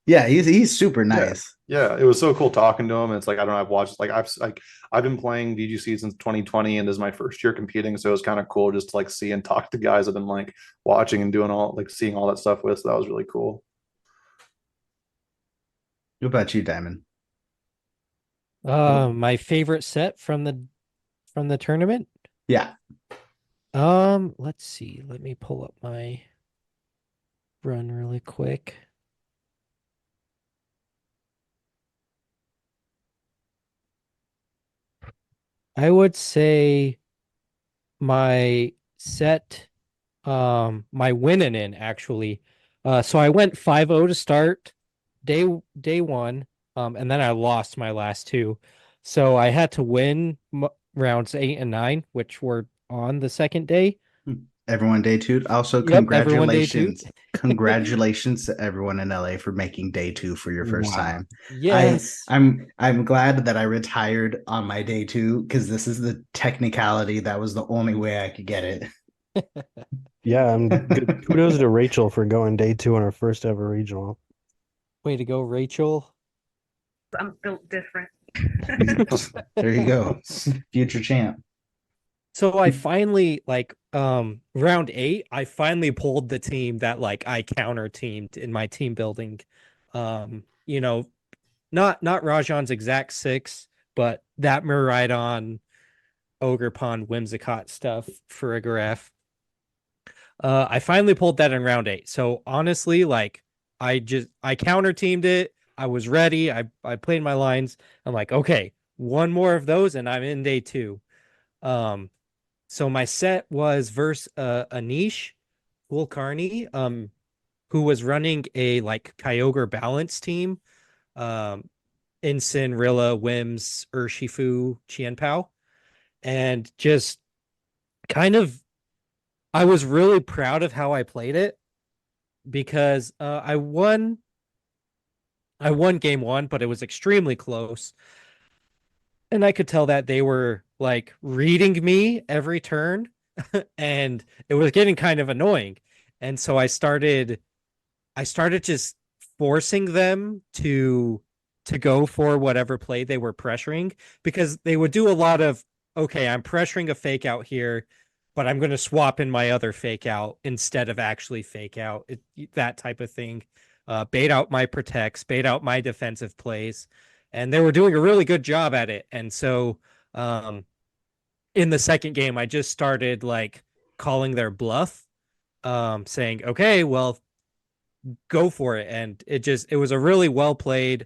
Yeah, he's super Yeah. nice. Yeah, it was so cool talking to him. It's like I don't know, I've watched I've been playing VGC since 2020, and this is my first year competing, so it was kind of cool just to like see and talk to guys I've been like watching and doing all like seeing all that stuff with. So that was really cool. What about you, Diamond? My favorite set from the tournament. Yeah. Let's see. Let me pull up my run really quick. I would say my set, my winning in actually. So I went 5-0 to start day one, and then I lost my last 2. So I had to win rounds 8 and 9, which were on the second day. Everyone day 2. Also, Yep, everyone day 2. congratulations. Congratulations to everyone in LA for making day 2 for your first Wow. time. Yes. I'm glad that I retired on my day 2 because this is the technicality. That was the only way I could get it. Yeah, good. Kudos to Rachel for going day 2 on her first ever regional. Way to go, Rachel. I'm built different. There you go. Future champ. So I finally round 8, I finally pulled the team that like I counter teamed in my team building. Um, you know, not Rajan's exact 6, but that Miraidon, Ogre Pond, Whimsicott stuff for a graph. I finally pulled that in round 8. So honestly, like I counter teamed it. I was ready. I played my lines. I'm like, okay, one more of those and I'm in day 2. Um, so my set was versus a niche, Carney, who was running a like Kyogre balance team. Um, Incin, Rilla, Wims, Urshifu, Qianpao, and just kind of I was really proud of how I played it because I won game 1, but it was extremely close. And I could tell that they were like reading me every turn and it was getting kind of annoying. And so I started just forcing them to go for whatever play they were pressuring, because they would do a lot of, okay, I'm pressuring a fake out here, but I'm going to swap in my other fake out instead of actually fake out that type of thing. Bait out my protects, bait out my defensive plays, and they were doing a really good job at it. And so um, in the second game, I just started like calling their bluff, saying, okay, well, go for it. And it was a really well played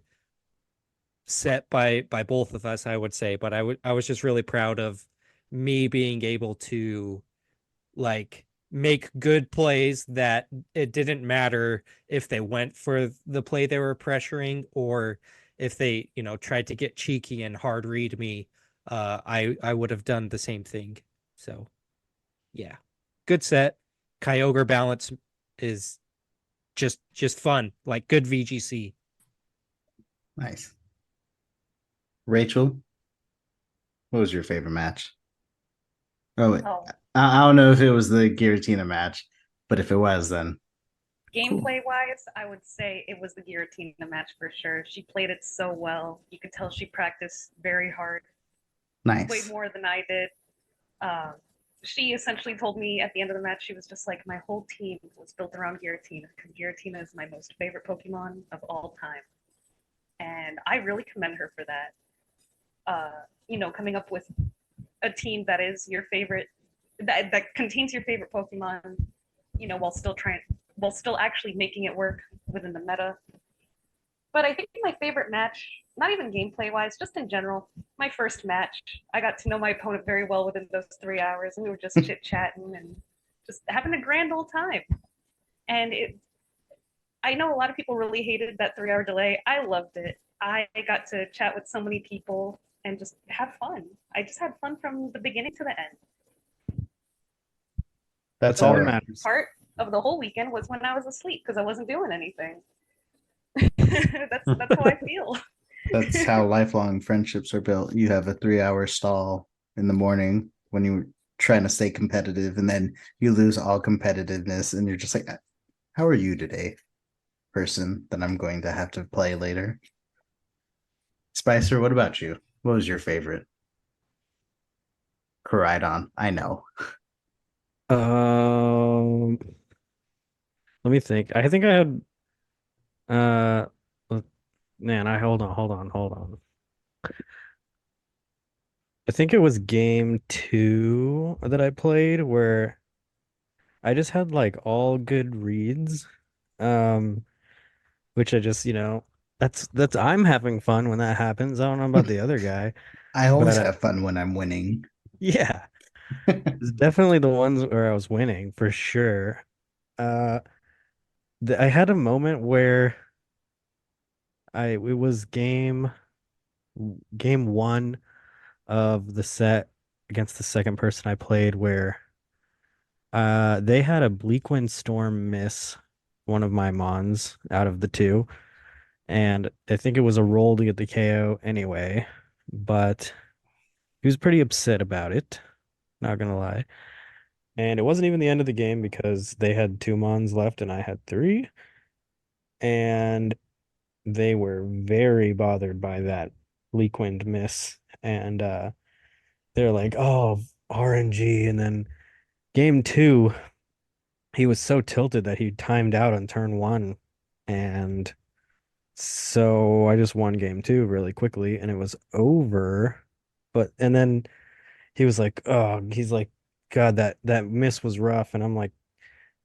set by both of us, I would say. But I was just really proud of me being able to like make good plays that it didn't matter if they went for the play they were pressuring, or if they, tried to get cheeky and hard read me. I would have done the same thing. So yeah, good set. Kyogre balance is just fun, like good VGC. Nice. Rachel, what was your favorite match? Oh, wait. Oh, I don't know if it was the Giratina match, but if it was, then cool. gameplay wise, I would say it was the Giratina match for sure. She played it so well. You could tell she practiced very hard, way Nice. more than I did. Um, she essentially told me at the end of the match, she was just like, my whole team was built around Giratina because Giratina is my most favorite Pokemon of all time. And I really commend her for that. Coming up with a team that is your favorite, that contains your favorite Pokemon, while still actually making it work within the meta. But I think my favorite match, not even gameplay wise, just in general, my first match, I got to know my opponent very well within those 3 hours, and we were just chit chatting and just having a grand old time. And I know a lot of people really hated that 3 hour delay. I loved it. I got to chat with so many people and just have fun. I just had fun from the beginning to the end. That's The all that worst matters. part of the whole weekend was when I was asleep because I wasn't doing anything. That's how I feel. That's how lifelong friendships are built. You have a 3 hour stall in the morning when you're trying to stay competitive, and then you lose all competitiveness, and you're just like, how are you today, person that I'm going to have to play later? Spicer, what about you? What was your favorite? Koraidon, I know. Um, Let me think. I think I had uh man, I hold on. I think it was game two that I played where I just had like all good reads. Um, which I just, that's I'm having fun when that happens. I don't know about the other guy, I always but have fun when I'm winning. yeah, it's definitely the ones where I was winning for sure. Uh, I had a moment where it was game one of the set against the second person I played where they had a Bleak Wind Storm miss one of my Mons out of the two, and I think it was a roll to get the KO anyway, but he was pretty upset about it, not gonna lie. And it wasn't even the end of the game because they had two Mons left and I had three, and they were very bothered by that Bleak Wind miss, and they're like, "Oh, RNG," and then game two, he was so tilted that he timed out on turn one. And so I just won game two really quickly and it was over. And then he was like, oh, he's like, God, that miss was rough. And I'm like,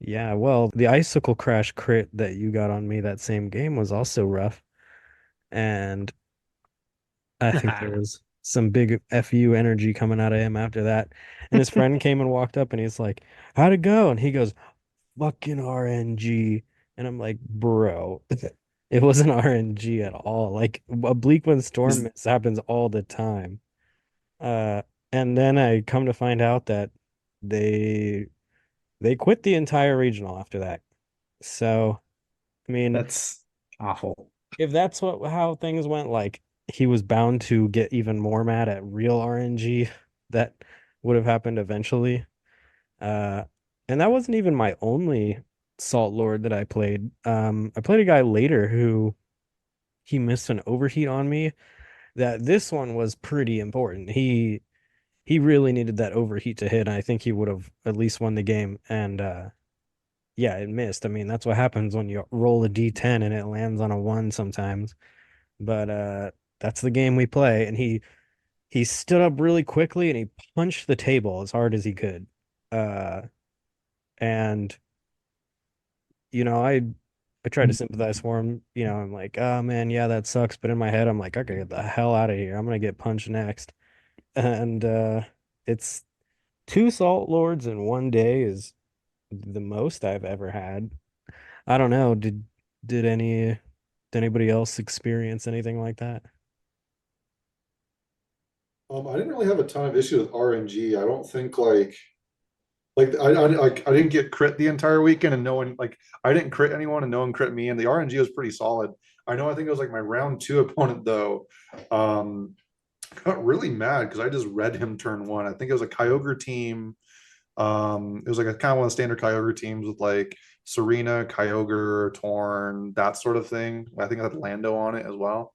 yeah, well, the icicle crash crit that you got on me that same game was also rough. And I think there was some big FU energy coming out of him after that. And his friend came and walked up and he's like, how'd it go? And he goes, fucking RNG. And I'm like, bro, it wasn't RNG at all. Like a bleak wind storm miss happens all the time. Uh, and then I come to find out that they they quit the entire regional after that. So, I mean, That's awful. if that's how things went, like he was bound to get even more mad at real RNG that would have happened eventually. Uh, and that wasn't even my only Salt Lord that I played. I played a guy later who he missed an overheat on me. That this one was pretty important. He really needed that overheat to hit, and I think he would have at least won the game. And yeah, it missed. I mean, that's what happens when you roll a D10 and it lands on a one sometimes. But that's the game we play. And he stood up really quickly and he punched the table as hard as he could. Uh, and I tried to sympathize for him. I'm like, oh man, yeah, that sucks. But in my head, I'm like, okay, get the hell out of here. I'm gonna get punched next. And it's two Salt Lords in one day is the most I've ever had. I don't know. Did any did anybody else experience anything like that? I didn't really have a ton of issue with RNG. I don't think like I didn't get crit the entire weekend, and no one like I didn't crit anyone and no one crit me, and the RNG was pretty solid. I think it was like my round two opponent though. Um got really mad because I just read him turn one. I think it was a Kyogre team. It was like a kind of one of the standard Kyogre teams with like Serena, Kyogre, Torn, that sort of thing. I think I had Lando on it as well.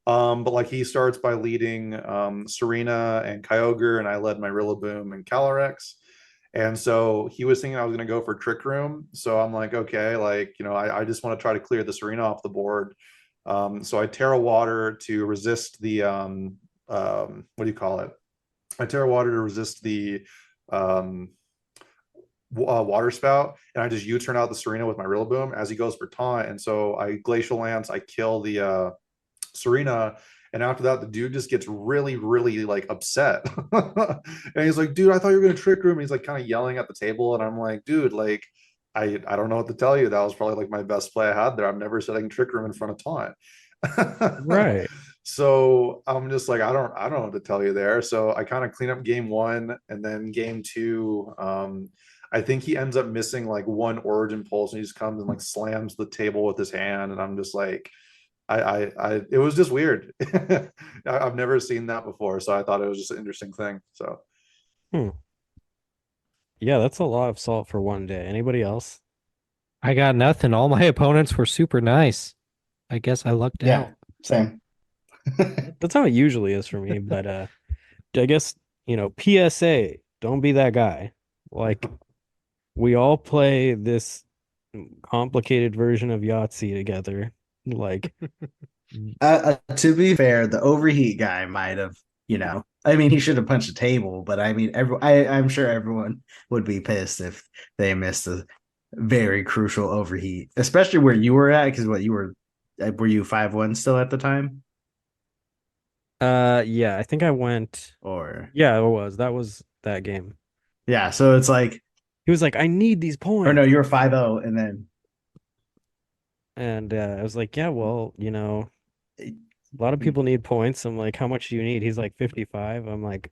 But like he starts by leading Serena and Kyogre, and I led my Rillaboom and Calyrex. And so he was thinking I was going to go for Trick Room. So I'm like, okay, like, I just want to try to clear the Serena off the board. So I Terra Water to resist the, what do you call it? I Terra Water to resist the um, water spout, and I just U-turn out the Serena with my Rillaboom as he goes for taunt. And so I Glacial Lance, I kill the Serena. And after that, the dude just gets really, really like upset. And he's like, dude, I thought you were gonna trick room. And he's like kind of yelling at the table. And I'm like, dude, like, I don't know what to tell you. That was probably like my best play I had there. I've never said I can trick room in front of taunt. Right. So I'm just like, I don't know what to tell you there. So I kind of clean up game one, and then game two. I think he ends up missing like one origin pulse, and he just comes and like slams the table with his hand. And I'm just like, it was just weird. I've never seen that before, so I thought it was just an interesting thing. So Hmm. Yeah, that's a lot of salt for one day. Anybody else? I got nothing. All my opponents were super nice. I guess I lucked Yeah, out. same. That's how it usually is for me, but I guess, PSA, don't be that guy. Like we all play this complicated version of Yahtzee together. Like, To be fair, the overheat guy might have, I mean, he should have punched a table, but I mean, I'm sure everyone would be pissed if they missed a very crucial overheat, especially where you were at. Because were you 5-1 still at the time? yeah, I think I went. Or, Yeah, it was. That was that game. yeah, so it's like, He was like, I need these or no, points. you were 5-0, and then And I was like, yeah, well, a lot of people need points. I'm like, how much do you need? He's like 55. I'm like,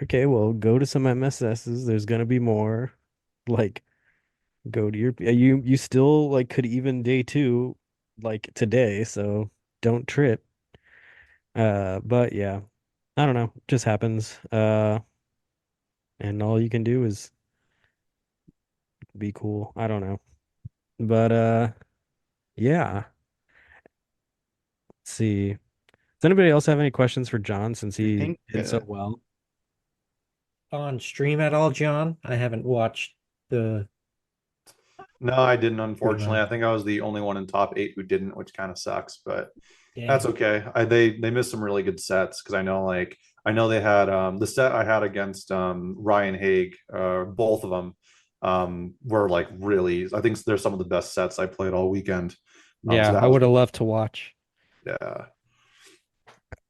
okay, well, go to some MSSs. There's gonna be more. Like, go to your you still like could even day two like today, so don't trip. But yeah, I don't know, just happens. And all you can do is be cool. I don't know. But yeah. Let's see. Does anybody else have any questions for John since I he think did so well? On stream at all, John? I haven't watched the no, I didn't, pretty unfortunately. I much. think I was the only one in top eight who didn't, which kind of sucks, but that's Dang. okay. They missed some really good sets because I know they had the set I had against Ryan Haig, both of them were like really, I think they're some of the best sets I played all weekend. So Yeah, that I was, would have loved to watch. yeah.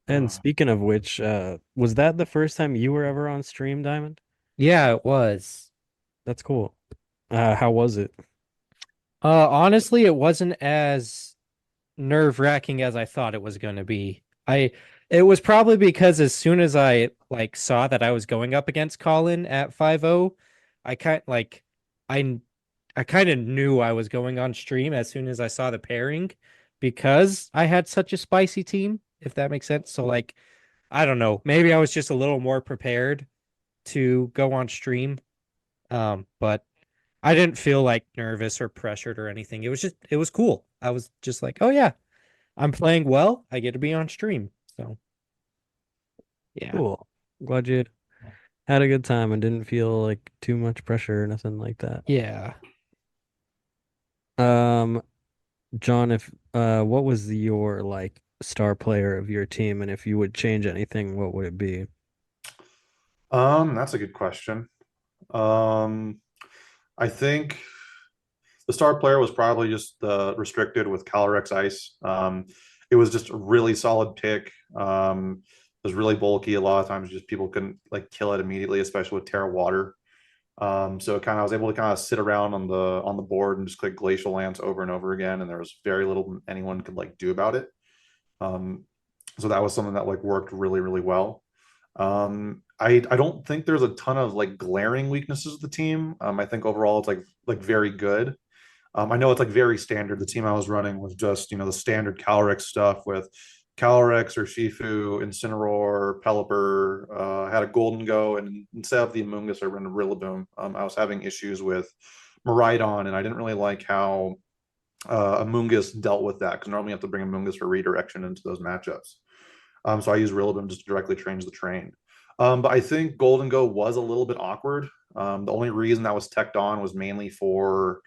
And speaking of which, was that the first time you were ever on stream, Diamond? Yeah, it was. That's cool. How was it? Honestly, it wasn't as nerve-wracking as I thought it was going to be. It was probably because as soon as I like saw that I was going up against Colin at 5-0, I kind like I I kind of knew I was going on stream as soon as I saw the pairing because I had such a spicy team, if that makes sense. So like I don't know, maybe I was just a little more prepared to go on stream. But I didn't feel like nervous or pressured or anything. It was cool. I was just like, oh yeah, I'm playing well. I get to be on stream. So yeah. Cool. Glad you had a good time and didn't feel like too much pressure or nothing like that. Yeah. Um, John, if what was your like star player of your team, and if you would change anything, what would it be? That's a good question. Um, I think the star player was probably just restricted with Calyrex Ice. It was just a really solid pick. It was really bulky. A lot of times, just people couldn't like kill it immediately, especially with Terra Water. So kind of I was able to kind of sit around on the board and just click Glacial Lance over and over again, and there was very little anyone could like do about it. Um, so that was something that like worked really really well. I don't think there's a ton of like glaring weaknesses of the team. I think overall it's like very good. I know it's like very standard. The team I was running was just, you know, the standard Calyrex stuff with Calyrex or Shifu, Incineroar, Pelipper, had a Golden Go, and instead of the Amoonguss, I ran a Rillaboom. I was having issues with Maridon, and I didn't really like how Amoonguss dealt with that because normally you have to bring Amoonguss for redirection into those matchups. So I use Rillaboom just to directly change the train. But I think Golden Go was a little bit awkward. The only reason that was teched on was mainly for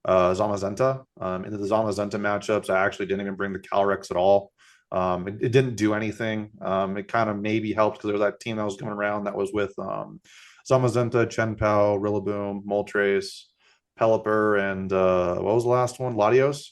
Zamazenta. In the Zamazenta matchups, I actually didn't even bring the Calyrex at all. It didn't do anything. It kind of maybe helped because there was that team that was coming around that was with Zamazenta, Chen Pao, Rillaboom, Moltres, Pelipper, and what was the last one? Latios.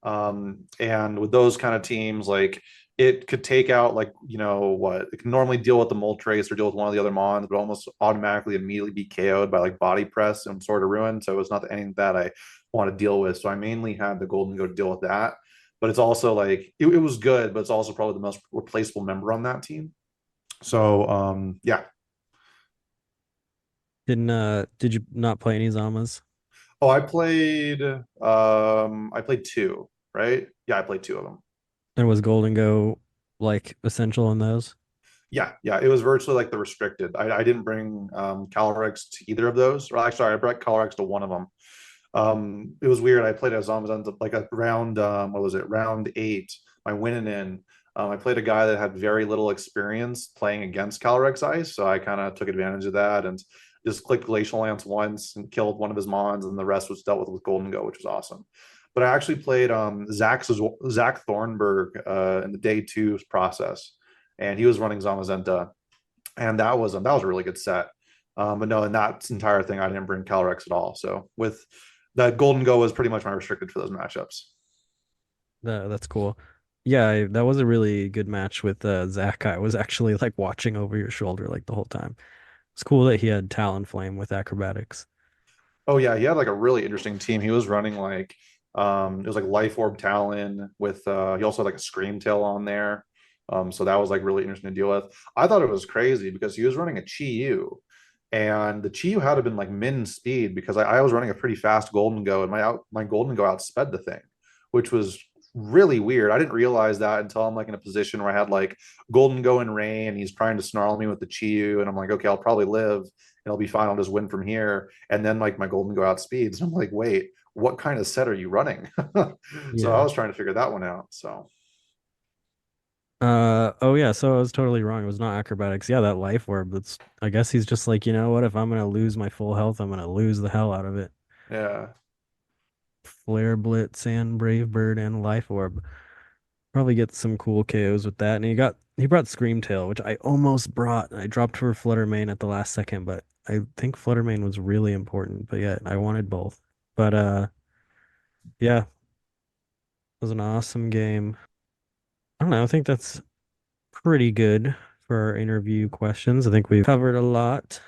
And with those kind of teams, like it could take out like you know what it can normally deal with the Moltres or deal with one of the other mons, but almost automatically immediately be KO'd by like body press and sort of ruin. So it's not anything that I want to deal with. So I mainly had the Golden Go to deal with that. But it's also like it was good, but it's also probably the most replaceable member on that team. So yeah. Did you not play any Zamas? Oh, I played two, right? Yeah, I played two of them. And was Golden Go like essential in those? Yeah, yeah, it was virtually like the restricted. I didn't bring Calyrex to either of those. Or actually, sorry, I brought Calyrex to one of them. It was weird. I played as Zombies like a round. What was it? Round eight. My winning in. I played a guy that had very little experience playing against Calyrex Ice, so I kind of took advantage of that and just clicked Glacial Lance once and killed one of his mons, and the rest was dealt with Golden Go, which was awesome. But I actually played Zach Thornburg in the day two process, and he was running Zamazenta, and that was a really good set. But no, in that entire thing, I didn't bring Calyrex at all. So with that, Golden Go was pretty much my restricted for those matchups. That's cool. Yeah, that was a really good match with Zach. I was actually like watching over your shoulder like the whole time. It's cool that he had Talonflame with acrobatics. Oh yeah, he had like a really interesting team. He was running like it was like Life Orb Talon with he also had like a Scream Tail on there. So that was like really interesting to deal with. I thought it was crazy because he was running a Chi-Yu, and the Chi-Yu had to been like min speed because I was running a pretty fast Golden Go, and my Golden Go outsped the thing, which was really weird. I didn't realize that until I'm like in a position where I had like Golden Go in rain, and he's trying to snarl me with the Chi-Yu, and I'm like, okay, I'll probably live and I'll be fine. I'll just win from here. And then like my Golden Go outspeeds. I'm like, wait, what kind of set are you running? So I Yeah. was trying to figure that one out. So Oh yeah, so I was totally wrong. It was not acrobatics. Yeah, that life orb. That's I guess he's just like, you know what? If I'm gonna lose my full health, I'm gonna lose the hell out of it. yeah. Flare Blitz and Brave Bird and Life Orb. Probably get some cool KOs with that. And he brought Scream Tail, which I almost brought. I dropped for Fluttermane at the last second, but I think Fluttermane was really important. But yeah, I wanted both. But yeah, it was an awesome game. I don't know, I think that's pretty good for our interview questions. I think we've covered a lot.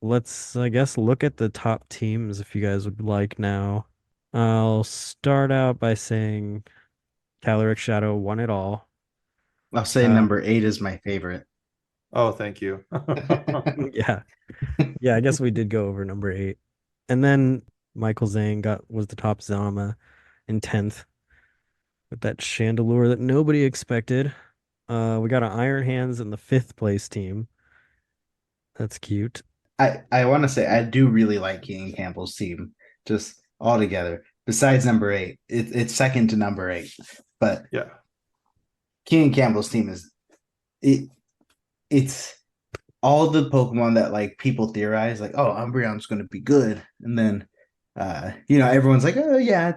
Let's, I guess, look at the top teams if you guys would like now. I'll start out by saying Caloric Shadow won it all. I'll say Uh, number 8 is my favorite. Oh, thank you. yeah, yeah, I guess we did go over number 8. And then Michael Zhang was the top Zama in 10th with that Chandelure that nobody expected. We got an Iron Hands in the 5th place team. That's cute. I want to say I do really like King Campbell's team just altogether. Besides number eight, it's second to number eight, but Yeah. King Campbell's team is it. It's all the Pokemon that like people theorize, like, oh, Umbreon's going to be good, and then, everyone's like, oh yeah,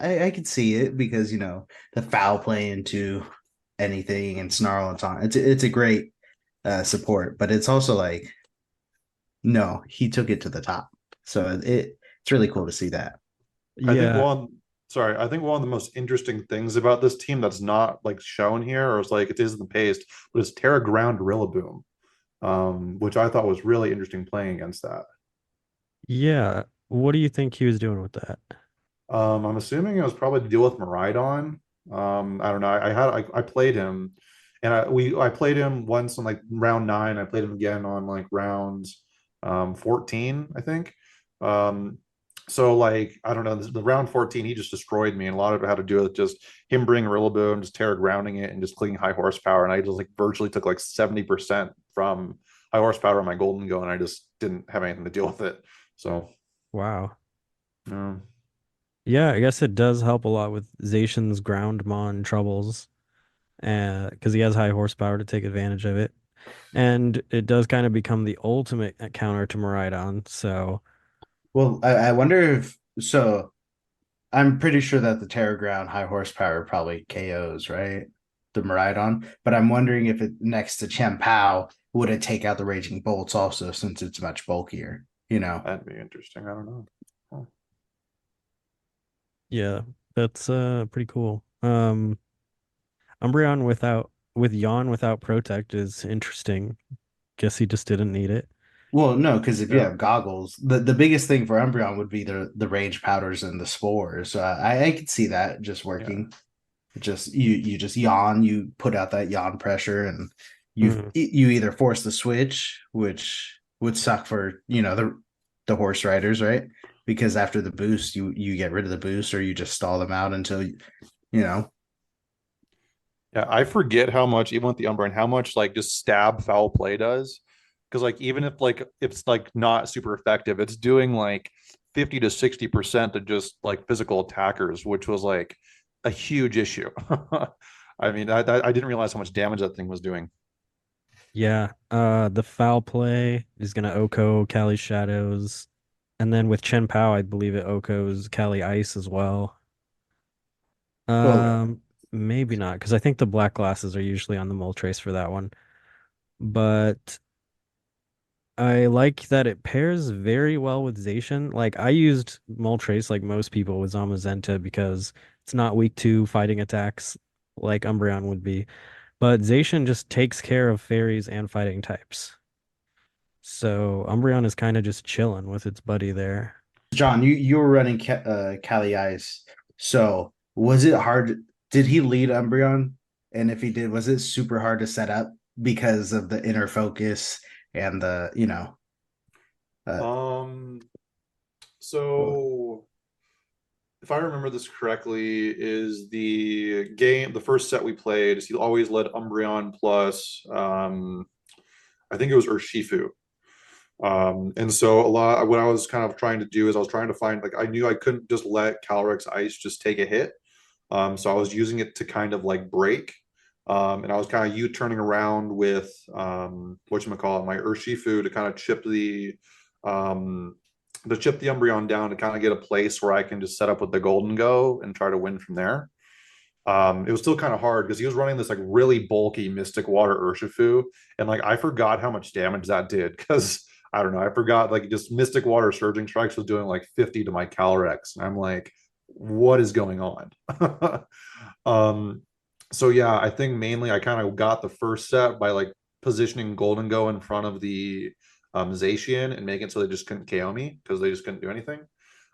I could see it because the foul play into anything and Snarl and on. It's a great support, but it's also like, no, he took it to the top, so it's really cool to see that. I think Yeah. I think one of the most interesting things about this team that's not like shown here, or it's like it is in the paste, but it's Terra Ground Rillaboom, which I thought was really interesting playing against that. Yeah. What do you think he was doing with that? I'm assuming it was probably to deal with Maridon. I don't know. I played him, and I played him once on like round 9. I played him again on like round 14, I think. Um, so like I don't know, the round 14 he just destroyed me, and a lot of it had to do with just him bringing Rillaboom, just Terra grounding it, and just clicking high horsepower, and I just like virtually took like 70% from high horsepower on my Golden Go, and I just didn't have anything to deal with it. So. Wow. Um, Yeah, I guess it does help a lot with Zacian's Groundmon troubles, because he has high horsepower to take advantage of it. And it does kind of become the ultimate counter to Miraidon. So, Well, I wonder if so. I'm pretty sure that the Terra Ground high horsepower probably KOs, right? The Maridon. But I'm wondering if it next to Chien-Pao would it take out the Raging Bolts also since it's much bulkier, you know? that'd be interesting. I don't know. Oh. yeah, that's pretty cool. Umbreon with Yawn without Protect is interesting. Guess he just didn't need it. Well, no, because if you Yeah. have goggles, the biggest thing for Umbreon would be the rage powders and the spores. So I could see that just Yeah. working. Just you just yawn, you put out that yawn pressure, and Mm, you either force the switch, which would suck for the horse riders, right? Because after the boost, you get rid of the boost, or you just stall them out until you know. Yeah. I forget how much, even with the Umbreon, how much like just stab foul play does. Because like even if like it's like not super effective, it's doing like 50 to 60% to just like physical attackers, which was like a huge issue. I mean, I didn't realize how much damage that thing was doing. yeah, the foul play is gonna Oko Cali Shadows, and then with Chen Pao, I believe it Oko's Cali Ice as well. Well, Um, Maybe not, because I think the black glasses are usually on the Moltres for that one. But I like that it pairs very well with Zacian. Like I used Moltres like most people with Zamazenta because it's not weak to fighting attacks like Umbreon would be. But Zacian just takes care of fairies and fighting types. So Umbreon is kind of just chilling with its buddy there. John, you were running Cali Ice, so was it hard? Did he lead Umbreon? And if he did, was it super hard to set up because of the inner focus and uh, Um, well, so if I remember this correctly, is the first set we played is he always led Umbreon plus I think it was Urshifu. And so a lot what I was kind of trying to do is I was trying to find like I knew I couldn't just let Calyrex Ice just take a hit. So I was using it to kind of like break. And I was kind of turning around with whatchamacallit, my Urshifu to kind of um chip the Umbreon down to kind of get a place where I can just set up with the Golden Go and try to win from there. It was still kind of hard because he was running this like really bulky Mystic Water Urshifu, and like I forgot how much damage that did because I don't know, I forgot like just Mystic Water Surging Strikes was doing like 50 to my Calyrex, and I'm like, what is going on? um, so yeah, I think mainly I kind of got the first set by like positioning Golden Go in front of the Zacian and making it so they just couldn't KO me because they just couldn't do anything.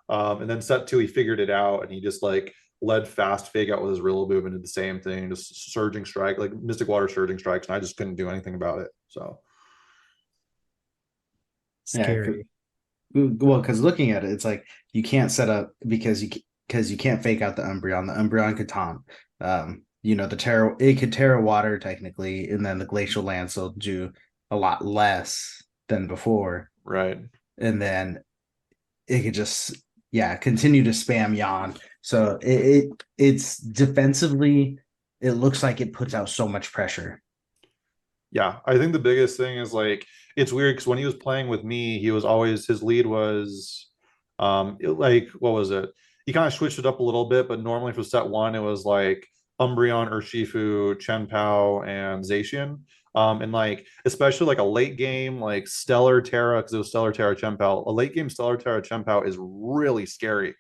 And then set 2, he figured it out and he just like led fast fake out with his Rillaboom and did the same thing, just surging strike, like Mystic Water surging strikes, and I just couldn't do anything about it. So yeah, Scary. well, because looking at it, it's like you can't set up because you can't fake out the Umbreon. The Umbreon could taunt. The Terra it could Terra Water technically, and then the Glacial Lance will do a lot less than before, Right. and then it could just continue to spam Jan. So it's defensively, it looks like it puts out so much pressure. Yeah, I think the biggest thing is like it's weird because when he was playing with me, he was always his lead was like what was it? He kind of switched it up a little bit, but normally for set one, it was like Umbreon, Urshifu, Chen Pao, and Zacian. And like especially like a late game like Stellar Terra, because it was Stellar Terra Chen Pao. A late game Stellar Terra Chen Pao is really scary.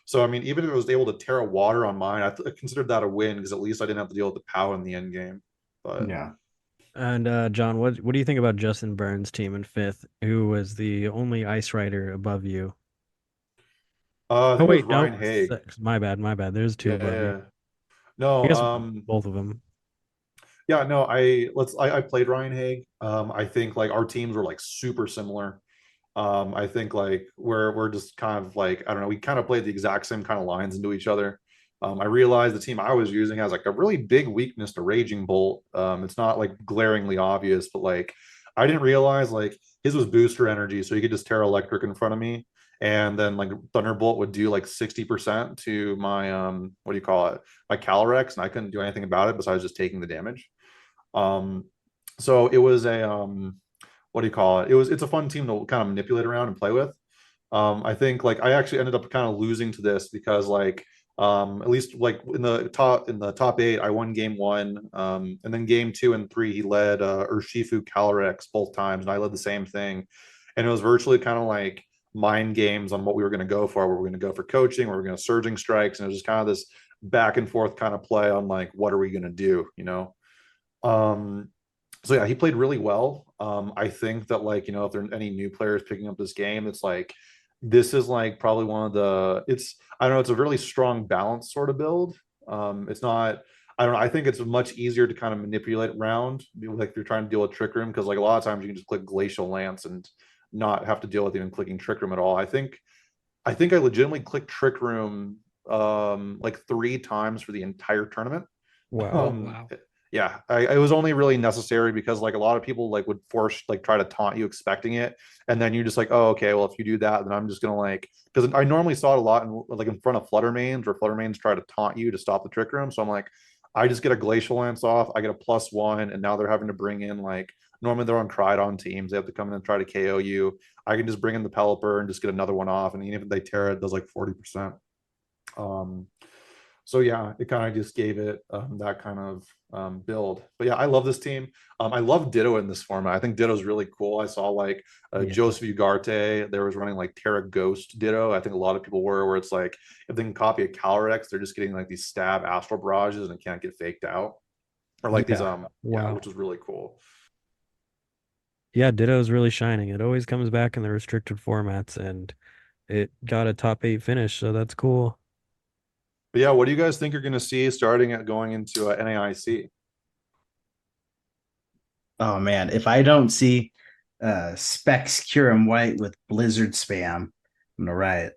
So I mean, even if it was able to Terra Water on mine, I considered that a win because at least I didn't have to deal with the Pow in the end game. But Yeah. And John, what do you think about Justin Burns' team in fifth, who was the only ice rider above you? I Oh think it was wait, no, Ryan Haig. six. My bad, my bad. There's two Yeah, above you. yeah. I No, guess both of them. yeah, no, I played Ryan Haig. I think like our teams were like super similar. I think like we're just kind of like I don't know, we kind of played the exact same kind of lines into each other. I realized the team I was using has like a really big weakness to Raging Bolt. It's not like glaringly obvious, but like I didn't realize like his was booster energy, so he could just tear electric in front of me, and then like Thunderbolt would do like 60% to my what do you call it, my Calyrex, and I couldn't do anything about it besides just taking the damage. Um, so it was a what do you call it? It's a fun team to kind of manipulate around and play with. I think like I actually ended up kind of losing to this because like at least like in the top eight, I won game one. And then game two and three, he led Urshifu Calyrex both times, and I led the same thing. And it was virtually kind of like mind games on what we were going to go for. Were we going to go for coaching? Were we going to surging strikes? And it was just kind of this back and forth kind of play on like what are we going to do, you know? Um, so yeah, he played really well. I think that like, you know, if there are any new players picking up this game, it's like this is like probably one of the it's I don't know, it's a really strong balance sort of build. It's not I don't know, I think it's much easier to kind of manipulate around like if you're trying to deal with Trick Room because like a lot of times you can just click Glacial Lance and not have to deal with even clicking Trick Room at all. I think I legitimately clicked Trick Room like three times for the entire tournament. Wow. Oh Um, wow. yeah, it was only really necessary because like a lot of people like would force like try to taunt you expecting it, and then you're just like, oh, okay, well if you do that, then I'm just gonna like because I normally saw it a lot in like in front of Flutter mains where Flutter mains try to taunt you to stop the trick room. So I'm like, I just get a Glacial Lance off, I get a +1, and now they're having to bring in like normally they're on Crydon teams, they have to come in and try to KO you. I can just bring in the Pelipper and just get another one off, and even if they tear it, it does like 40%. Um, so yeah, it kind of just gave it that kind of build. But yeah, I love this team. I love Ditto in this format. I think Ditto's really cool. I saw like Yeah. Joseph Ugarte. There was running like Terra Ghost Ditto. I think a lot of people were where it's like if they can copy a Calyrex, they're just getting like these stab astral barrages and it can't get faked out. Or like these Yeah. yeah, Wow. which was really cool. Yeah, Ditto's really shining. It always comes back in the restricted formats, and it got a top 8 finish, so that's cool. But yeah, what do you guys think you're going to see starting at going into NAIC? Oh man, if I don't see Specs Curum White with Blizzard spam, I'm gonna riot.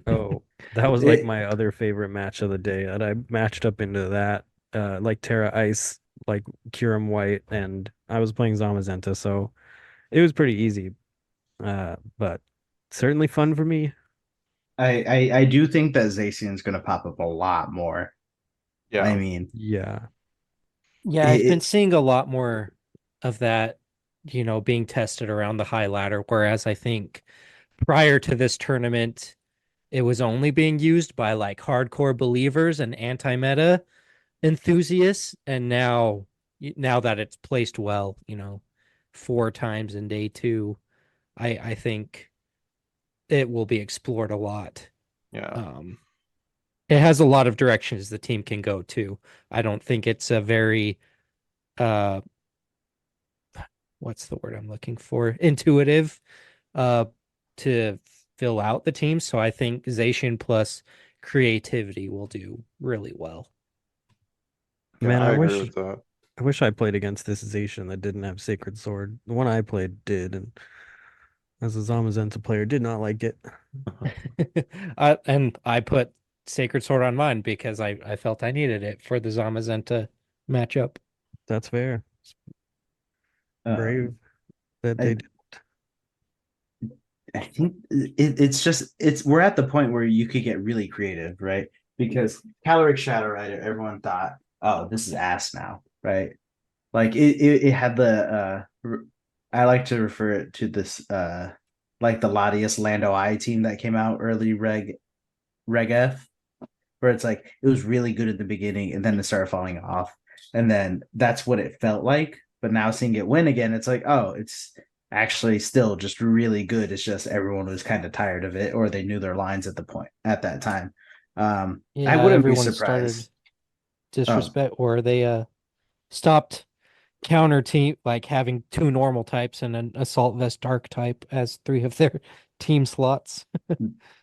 Oh, that was like It my other favorite match of the day. And I matched up into that, like Terra Ice, like Kyurem White, and I was playing Zamazenta, so it was pretty easy. But certainly fun for me. I do think that Zacian's gonna pop up a lot more. I Yeah. mean, Yeah. Yeah, I've been it, seeing a lot more of that, being tested around the high ladder, whereas I think prior to this tournament, it was only being used by like hardcore believers and anti-meta enthusiasts, and now that it's placed well, four times in day two, I think it will be explored a lot. Yeah. Um, it has a lot of directions the team can go to. I don't think it's a very uh what's the word I'm looking for? Intuitive uh to fill out the team. So I think Zacian plus creativity will do really well. Yeah, Man, I agree with that. I wish I played against this Zacian that didn't have Sacred Sword. The one I played did, and as a Zamazenta player, did not like it. And I put Sacred Sword on mine because I felt I needed it for the Zamazenta matchup. That's fair. It's um, brave that they I did. I think it's we're at the point where you could get really creative, right? Because Caloric Shadow Rider, everyone thought, oh, this is ass now, right? Like it had I like to refer it to this like the Latias Lando I team that came out early Reg F, where it's like it was really good at the beginning and then it started falling off. And then that's what it felt like. But now seeing it win again, it's like, oh, it's actually still just really good. It's just everyone was kind of tired of it or they knew their lines at the point at that time. I Yeah, wouldn't be everyone started surprised. Oh, disrespect, or they stopped counter team, like having two normal types and an assault vest dark type as three of their team slots.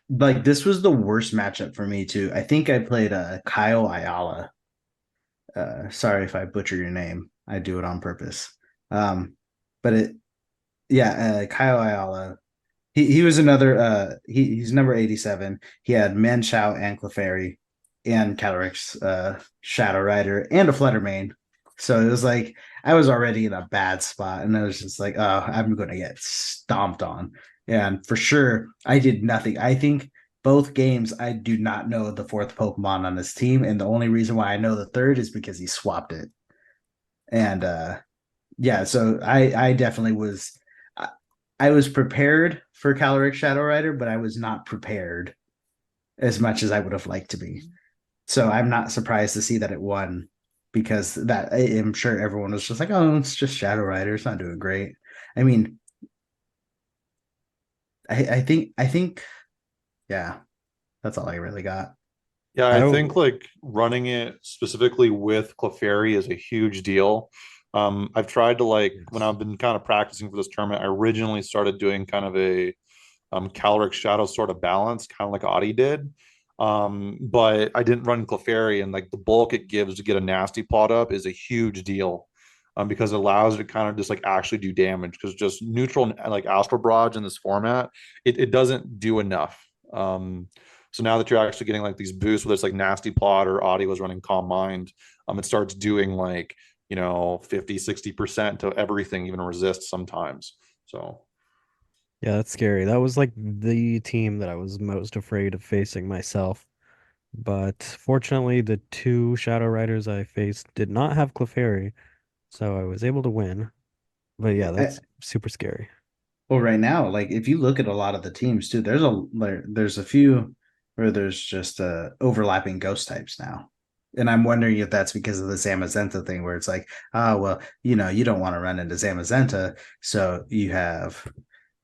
like this was the worst matchup for me too. I think I played Kyle Ayala. Sorry if I butcher your name. I do it on purpose. But it yeah, Kyle Ayala. He was another he's number 87. He had Manchow and Clefairy and Calyrex Shadow Rider and a Fluttermane. So it was like I was already in a bad spot and I was just like, oh, I'm gonna get stomped on. And for sure, I did nothing. I think both games I do not know the fourth Pokemon on this team, and the only reason why I know the third is because he swapped it. And yeah, so I definitely was I was prepared for Caloric Shadow Rider, but I was not prepared as much as I would have liked to be. So I'm not surprised to see that it won because that I am sure everyone was just like, oh, it's just Shadow Rider. It's not doing great. I mean, I think, yeah, that's all I really got. Yeah, I I think don't. like running it specifically with Clefairy is a huge deal. I've tried to like when Yes. I've been kind of practicing for this tournament, I originally started doing kind of a caloric shadow sort of balance, kind of like Audie did. But I didn't run Clefairy, and like the bulk it gives to get a nasty plot up is a huge deal. Because it allows it to kind of just like actually do damage. Because just neutral like Astral Barrage in this format, it doesn't do enough. So now that you're actually getting like these boosts, whether it's like nasty plot or Audie was running Calm Mind, it starts doing like 50-60% to everything, even resist sometimes. So Yeah, that's scary. That was like the team that I was most afraid of facing myself. But fortunately, the two Shadow Riders I faced did not have Clefairy, so I was able to win. But yeah, I, that's super scary. well, right now, like if you look at a lot of the teams too, there's a few where there's just overlapping ghost types now. And I'm wondering if that's because of the Zamazenta thing where it's like, oh well, you don't want to run into Zamazenta, so you have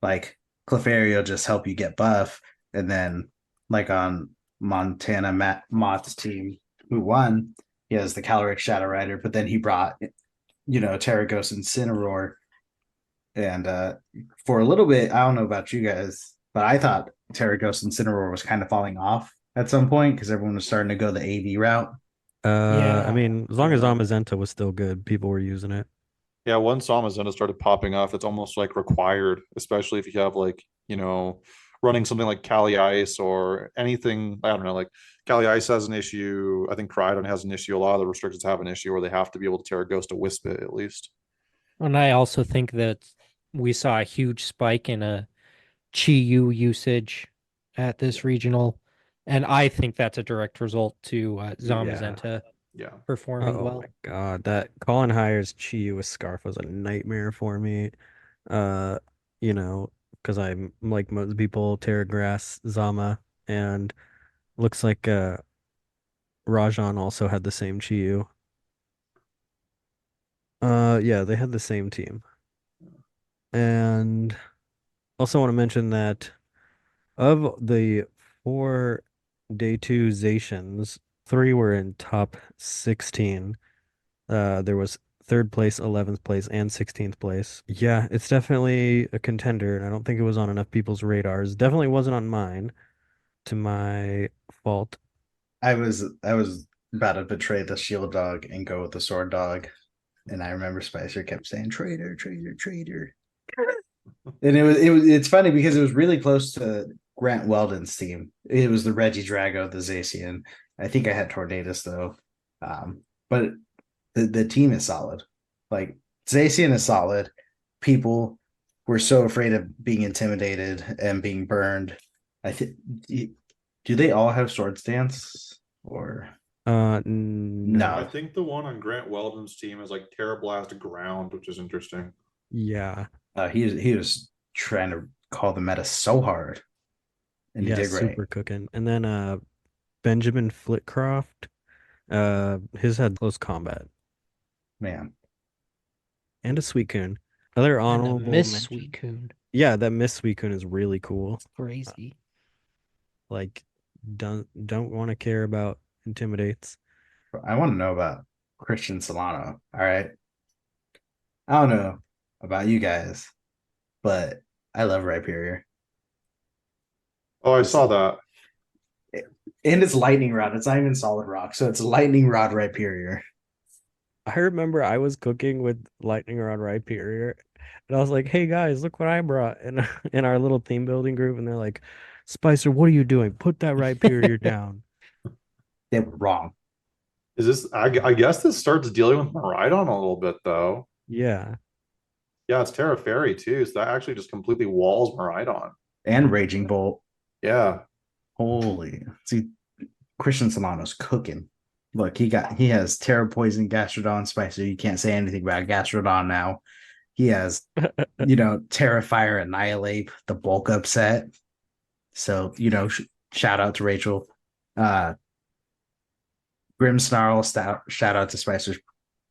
like Clefairy will just help you get buff, and then like on Montana Mott's team who won, he has the Caloric Shadow Rider, but then he brought Terragos and Cineroar and for a little bit, I don't know about you guys, but I thought Terraghost Incineroar was kind of falling off at some point because everyone was starting to go the AV route. I Yeah. mean, as long as Amazenta was still good, people were using it. yeah, once Amazon started popping off, it's almost like required, especially if you have like, running something like Cali Ice or anything. I don't know, like Cali Ice has an issue. I think Crydon has an issue. A lot of the restrictions have an issue where they have to be able to tear a ghost to wisp it at least. And I also think that we saw a huge spike in a Chi-Yu usage at this regional. And I think that's a direct result to Yeah. Zamazenta Yeah. performing Oh my well. God, that Colin Hires Chi with Scarf was a nightmare for me. Uh, you know, because I'm like most people, Terragrass, Zama, and looks like Rajan also had the same Chi. Yeah, they had the same team. And also want to mention that of the four day two Zations, three were in top 16. There was third place, 11th place, and 16th place. Yeah, it's definitely a contender, and I don't think it was on enough people's radars. Definitely wasn't on mine, to my fault. I was about to betray the shield dog and go with the sword dog. And I remember Spicer kept saying traitor, traitor, traitor. And it's funny because it was really close to Grant Weldon's team. It was the Reggie Drago, the Zacian. I think I had Tornadus though. But the team is solid. Like Zacian is solid. People we're so afraid of being intimidated and being burned. I think do they all have sword stance or I no? No. think the one on Grant Weldon's team is like Terra Blast Ground, which is interesting. Yeah. He was trying to call the meta so hard, and he Yeah, did great, super cooking. And then Benjamin Flitcroft, his had close combat man. and a Suicune. Other And a honorable Miss mention. Suicune. Yeah, that Miss Suicune is really cool. Crazy. Like don't want to care about intimidates. I want to know about Christian Solano. All right, I don't know about you guys, but I love Rhyperior. Oh, I This saw that. and it's lightning rod. It's not even solid rock, so it's lightning rod Rhyperior. I remember I was cooking with Lightning Rod Rhyperior, and I was like, "Hey guys, look what I brought!" in in our little team building group, and they're like, "Spicer, what are you doing? Put that Rhyperior down." They were wrong. Is this? I guess this starts dealing with Maridon a little bit, though. Yeah, Yeah, it's Terra Fairy too, so that actually just completely walls Maridon. And Raging Bolt. Yeah. Holy, see, Christian Solano's cooking. Look, he has Terra Poison, Gastrodon, Spicer. You can't say anything about Gastrodon now. He has, Terrifier, Annihilate, the bulk upset. So, shout out to Rachel. Uh Grim Snarl, shout out to Spicer's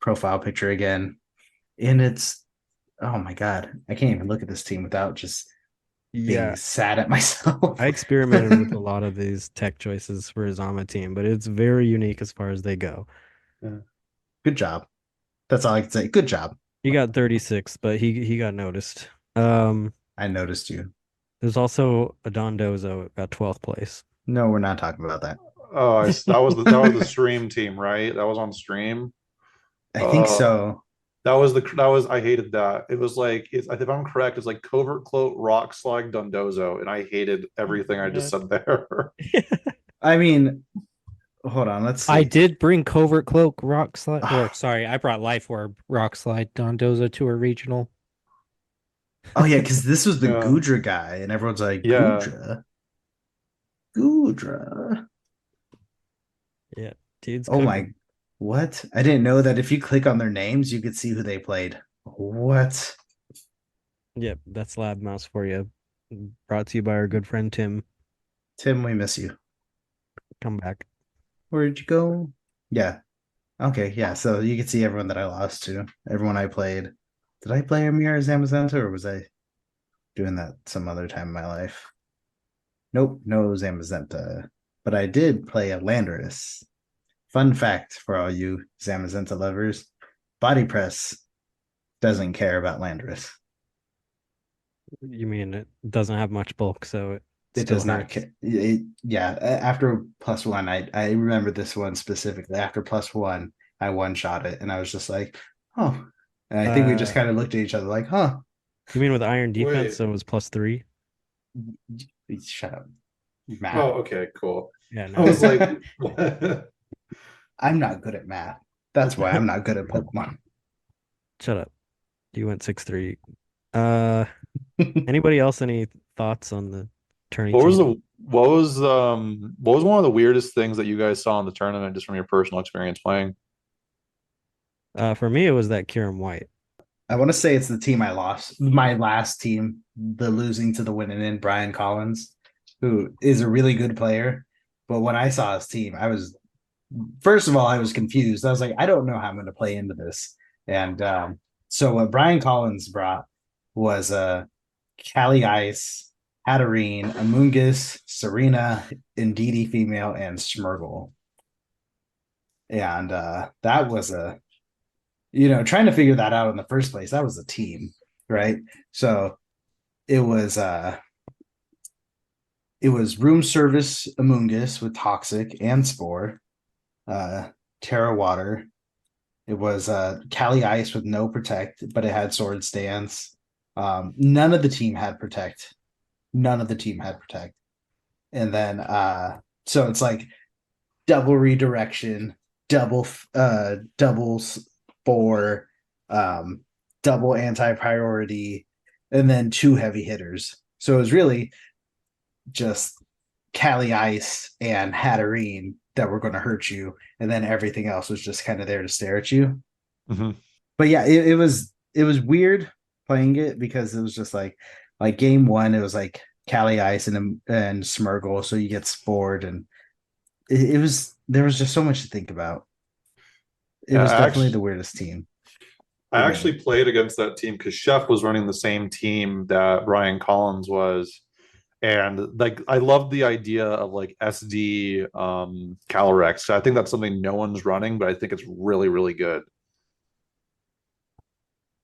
profile picture again. And it's, oh my God, I can't even look at this team without just being yeah. sad at myself. I experimented with a lot of these tech choices for his Zama team, but it's very unique as far as they go. Yeah. Good job. That's all I can say. Good job. He got 36, but he got noticed. I noticed you. There's also a Dondozo got 12th place. No, we're not talking about that. Oh, that was the stream team, right? That was on stream. I think Uh, so. that was I hated that. It was like if I'm correct, it's like Covert Cloak, Rock Slide, Dundozo, and I hated everything I just Yeah. said there. I mean, hold on. Let's I see. did bring Covert Cloak, Rock Slide, or sorry, I brought Life Orb, Rock Slide, Dondozo to a regional. Oh yeah, because this was the Yeah. Gudra guy, and everyone's like, Yeah. Gudra. Yeah, dude's Oh cooking. my, what? I didn't know that if you click on their names, you could see who they played. What? Yep, that's Lab Mouse for you. Brought to you by our good friend Tim. Tim, we miss you. Come back. Where'd you go? Yeah. Okay, yeah. So you can see everyone that I lost to, everyone I played. Did I play Amir as Zamazenta, or was I doing that some other time in my life? Nope, no Zamazenta. But I did play a Landorus. Fun fact for all you Zamazenta lovers: Body Press doesn't care about Landorus. You mean it doesn't have much bulk, so it It still does not hurts. care. Yeah, after +1, I remember this one specifically. After +1, I one shot it, and I was just like, oh. And I think we just Uh, kind of looked at each other like, huh? you mean with iron defense, Wait. so it was +3? Shut up, Matt. Oh, okay, cool. Yeah, I no. was like, what? I'm not good at math. That's why I'm not good at Pokemon. Shut up. You went 6-3. Uh, anybody else any thoughts on the tourney What was team? the what was one of the weirdest things that you guys saw in the tournament just from your personal experience playing? For me, it was that Kieran White. I want to say it's the team I lost, my last team, the losing to the winning in Brian Collins, who is a really good player. But when I saw his team, first of all, I was confused. I was like, I don't know how I'm going to play into this. And so what Brian Collins brought was Cali Ice, Hatterene, Amoonguss, Serena, Indeedee female, and Smurgle. And that was trying to figure that out in the first place. That was a team, right? So it was room service Amoonguss with Toxic and Spore, Terra Water. It was Cali Ice with no Protect, but it had Sword Stance. None of the team had Protect. None of the team had Protect. And then so it's like double redirection, double Spore, double anti-priority, and then 2 heavy hitters. So it was really just Cali Ice and Hatterene that were going to hurt you, and then everything else was just kind of there to stare at you. Mm-hmm. But yeah, it was weird playing it because it was just like game one, it was like Cali Ice and Smurgle, so you get Spored, and it was there was just so much to think about. It Yeah, was definitely the weirdest team I for actually me. played against that team because Chef was running the same team that Ryan Collins was. And like I love the idea of like SD Calyrex. I think that's something no one's running, but I think it's really, really good.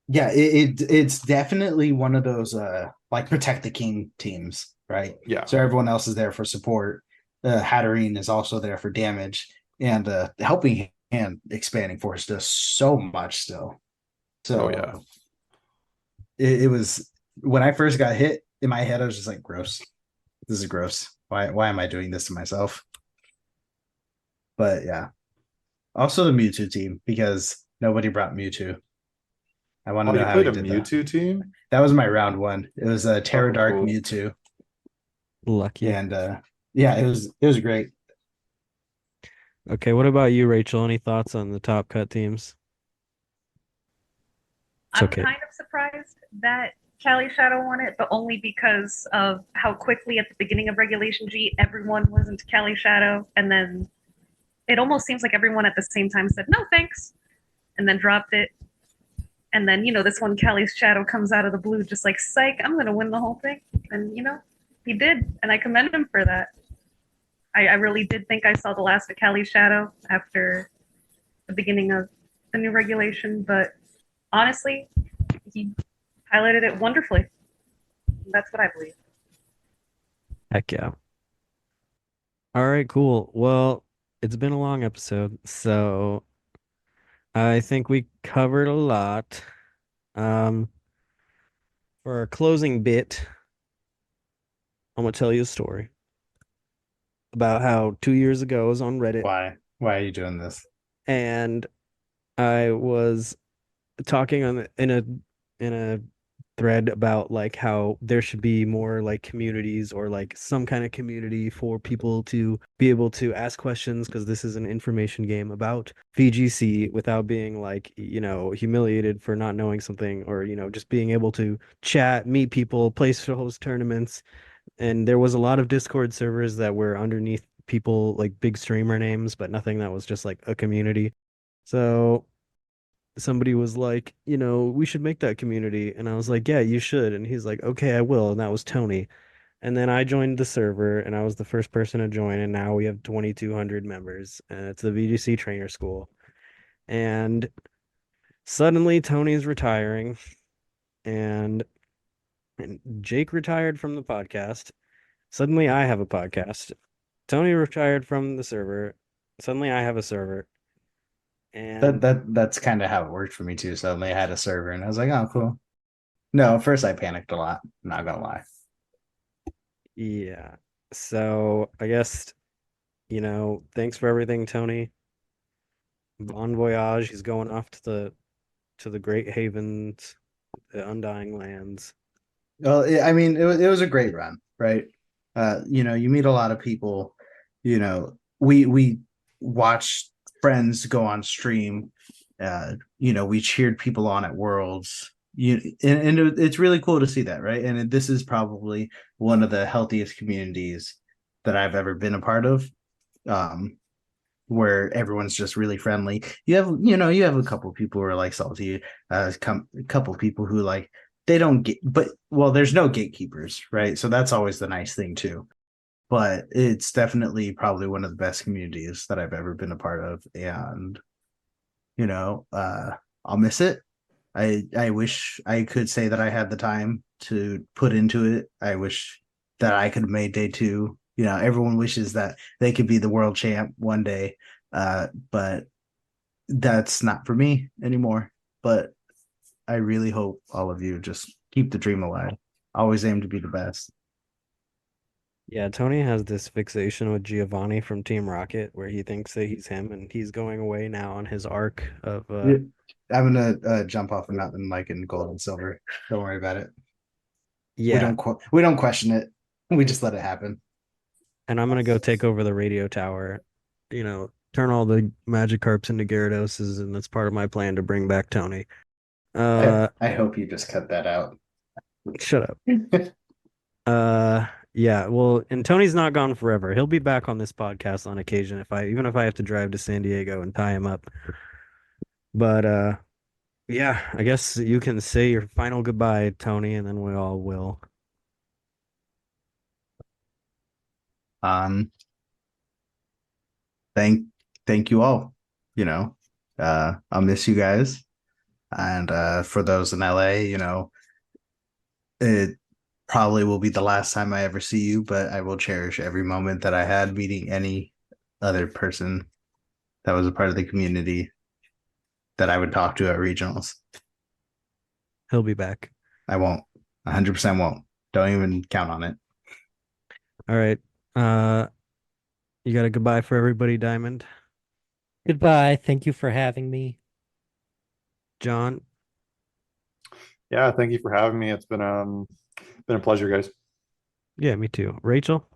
Yeah, it's definitely one of those like Protect the King teams, right? Yeah. So everyone else is there for support. Hatterene is also there for damage, and Helping Hand Expanding Force does so much still. Oh yeah. So it was when I first got hit in my head, I was just like, gross. This is gross. Why am I doing this to myself? But yeah. Also the Mewtwo team, because nobody brought Mewtwo. I want to Oh, know you how played he a did that. Mewtwo team? That was my round one. It was a Terra Oh, Dark cool. Mewtwo. Lucky. And yeah, it was great. Okay, what about you, Rachel? Any thoughts on the top cut teams? It's I'm okay. kind of surprised that Cali Shadow won it, but only because of how quickly at the beginning of Regulation G everyone was into Cali Shadow, and then it almost seems like everyone at the same time said no thanks, and then dropped it. And then this one Cali's Shadow comes out of the blue, just like psych, I'm gonna win the whole thing, and he did, and I commend him for that. I really did think I saw the last of Cali's Shadow after the beginning of the new regulation, but honestly, he highlighted it wonderfully. That's what I believe. Heck yeah. All right, cool. Well, it's been a long episode, so I think we covered a lot. Um, for our closing bit, I'm gonna tell you a story about how 2 years ago I was on Reddit Why are you doing this? and I was talking in a thread about like how there should be more like communities or like some kind of community for people to be able to ask questions because this is an information game about VGC without being like, humiliated for not knowing something or, just being able to chat, meet people, place to host tournaments. And there was a lot of Discord servers that were underneath people like big streamer names, but nothing that was just like a community. So somebody was like, we should make that community. And I was like, yeah, you should. And he's like, okay, I will. And that was Tony. And then I joined the server and I was the first person to join. And now we have 2,200 members and it's the VGC trainer school. And suddenly Tony's retiring and, and Jake retired from the podcast. Suddenly I have a podcast. Tony retired from the server. Suddenly I have a server. That And that that's kind of how it worked for me too. Suddenly I had a server, and I was like, oh, cool. No, at first I panicked a lot. Not gonna lie. yeah. So I guess, thanks for everything, Tony. Bon voyage. He's going off to the Great Havens, the Undying Lands. Well, I mean, it was a great run, right? You meet a lot of people. We watched friends go on stream. We cheered people on at Worlds. It's really cool to see that, right? And this is probably one of the healthiest communities that I've ever been a part of. Um, where everyone's just really friendly. You have a couple people who are like salty, a couple people who like they don't get, but well, there's no gatekeepers, right? So that's always the nice thing too. But it's definitely probably one of the best communities that I've ever been a part of, and you know, uh, I'll miss it. I wish I could say that I had the time to put into it. I wish that I could have made day two. Everyone wishes that they could be the world champ one day, but that's not for me anymore. But I really hope all of you just keep the dream alive. Always aim to be the best. Yeah, Tony has this fixation with Giovanni from Team Rocket where he thinks that he's him and he's going away now on his arc of Yeah, I'm gonna jump off a mountain like in gold and silver. Don't worry about it. Yeah, We don't question it. We just let it happen. and I'm gonna go take over the radio tower. Turn all the Magikarps into Gyarados, and that's part of my plan to bring back Tony. I hope you just cut that out. Shut up. Yeah, well, and Tony's not gone forever. He'll be back on this podcast on occasion even if I have to drive to San Diego and tie him up. But yeah, I guess you can say your final goodbye, Tony, and then we all will. Um, thank thank you all. I'll miss you guys. And for those in LA, it probably will be the last time I ever see you, but I will cherish every moment that I had meeting any other person that was a part of the community that I would talk to at regionals. He'll be back. I won't. 100% won't. Don't even count on it. All right. Uh, you got a goodbye for everybody, Diamond? Goodbye. Thank you for having me. John? Yeah, thank you for having me. It's been a pleasure, guys. Yeah, me too. Rachel?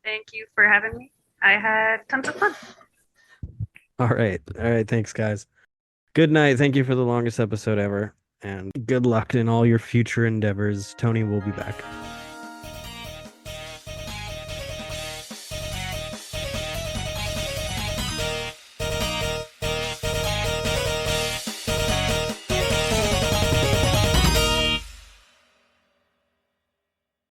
Thank you for having me. I had tons of fun. All right. All right. Thanks, guys. Good night. Thank you for the longest episode ever. And good luck in all your future endeavors. Tony will be back.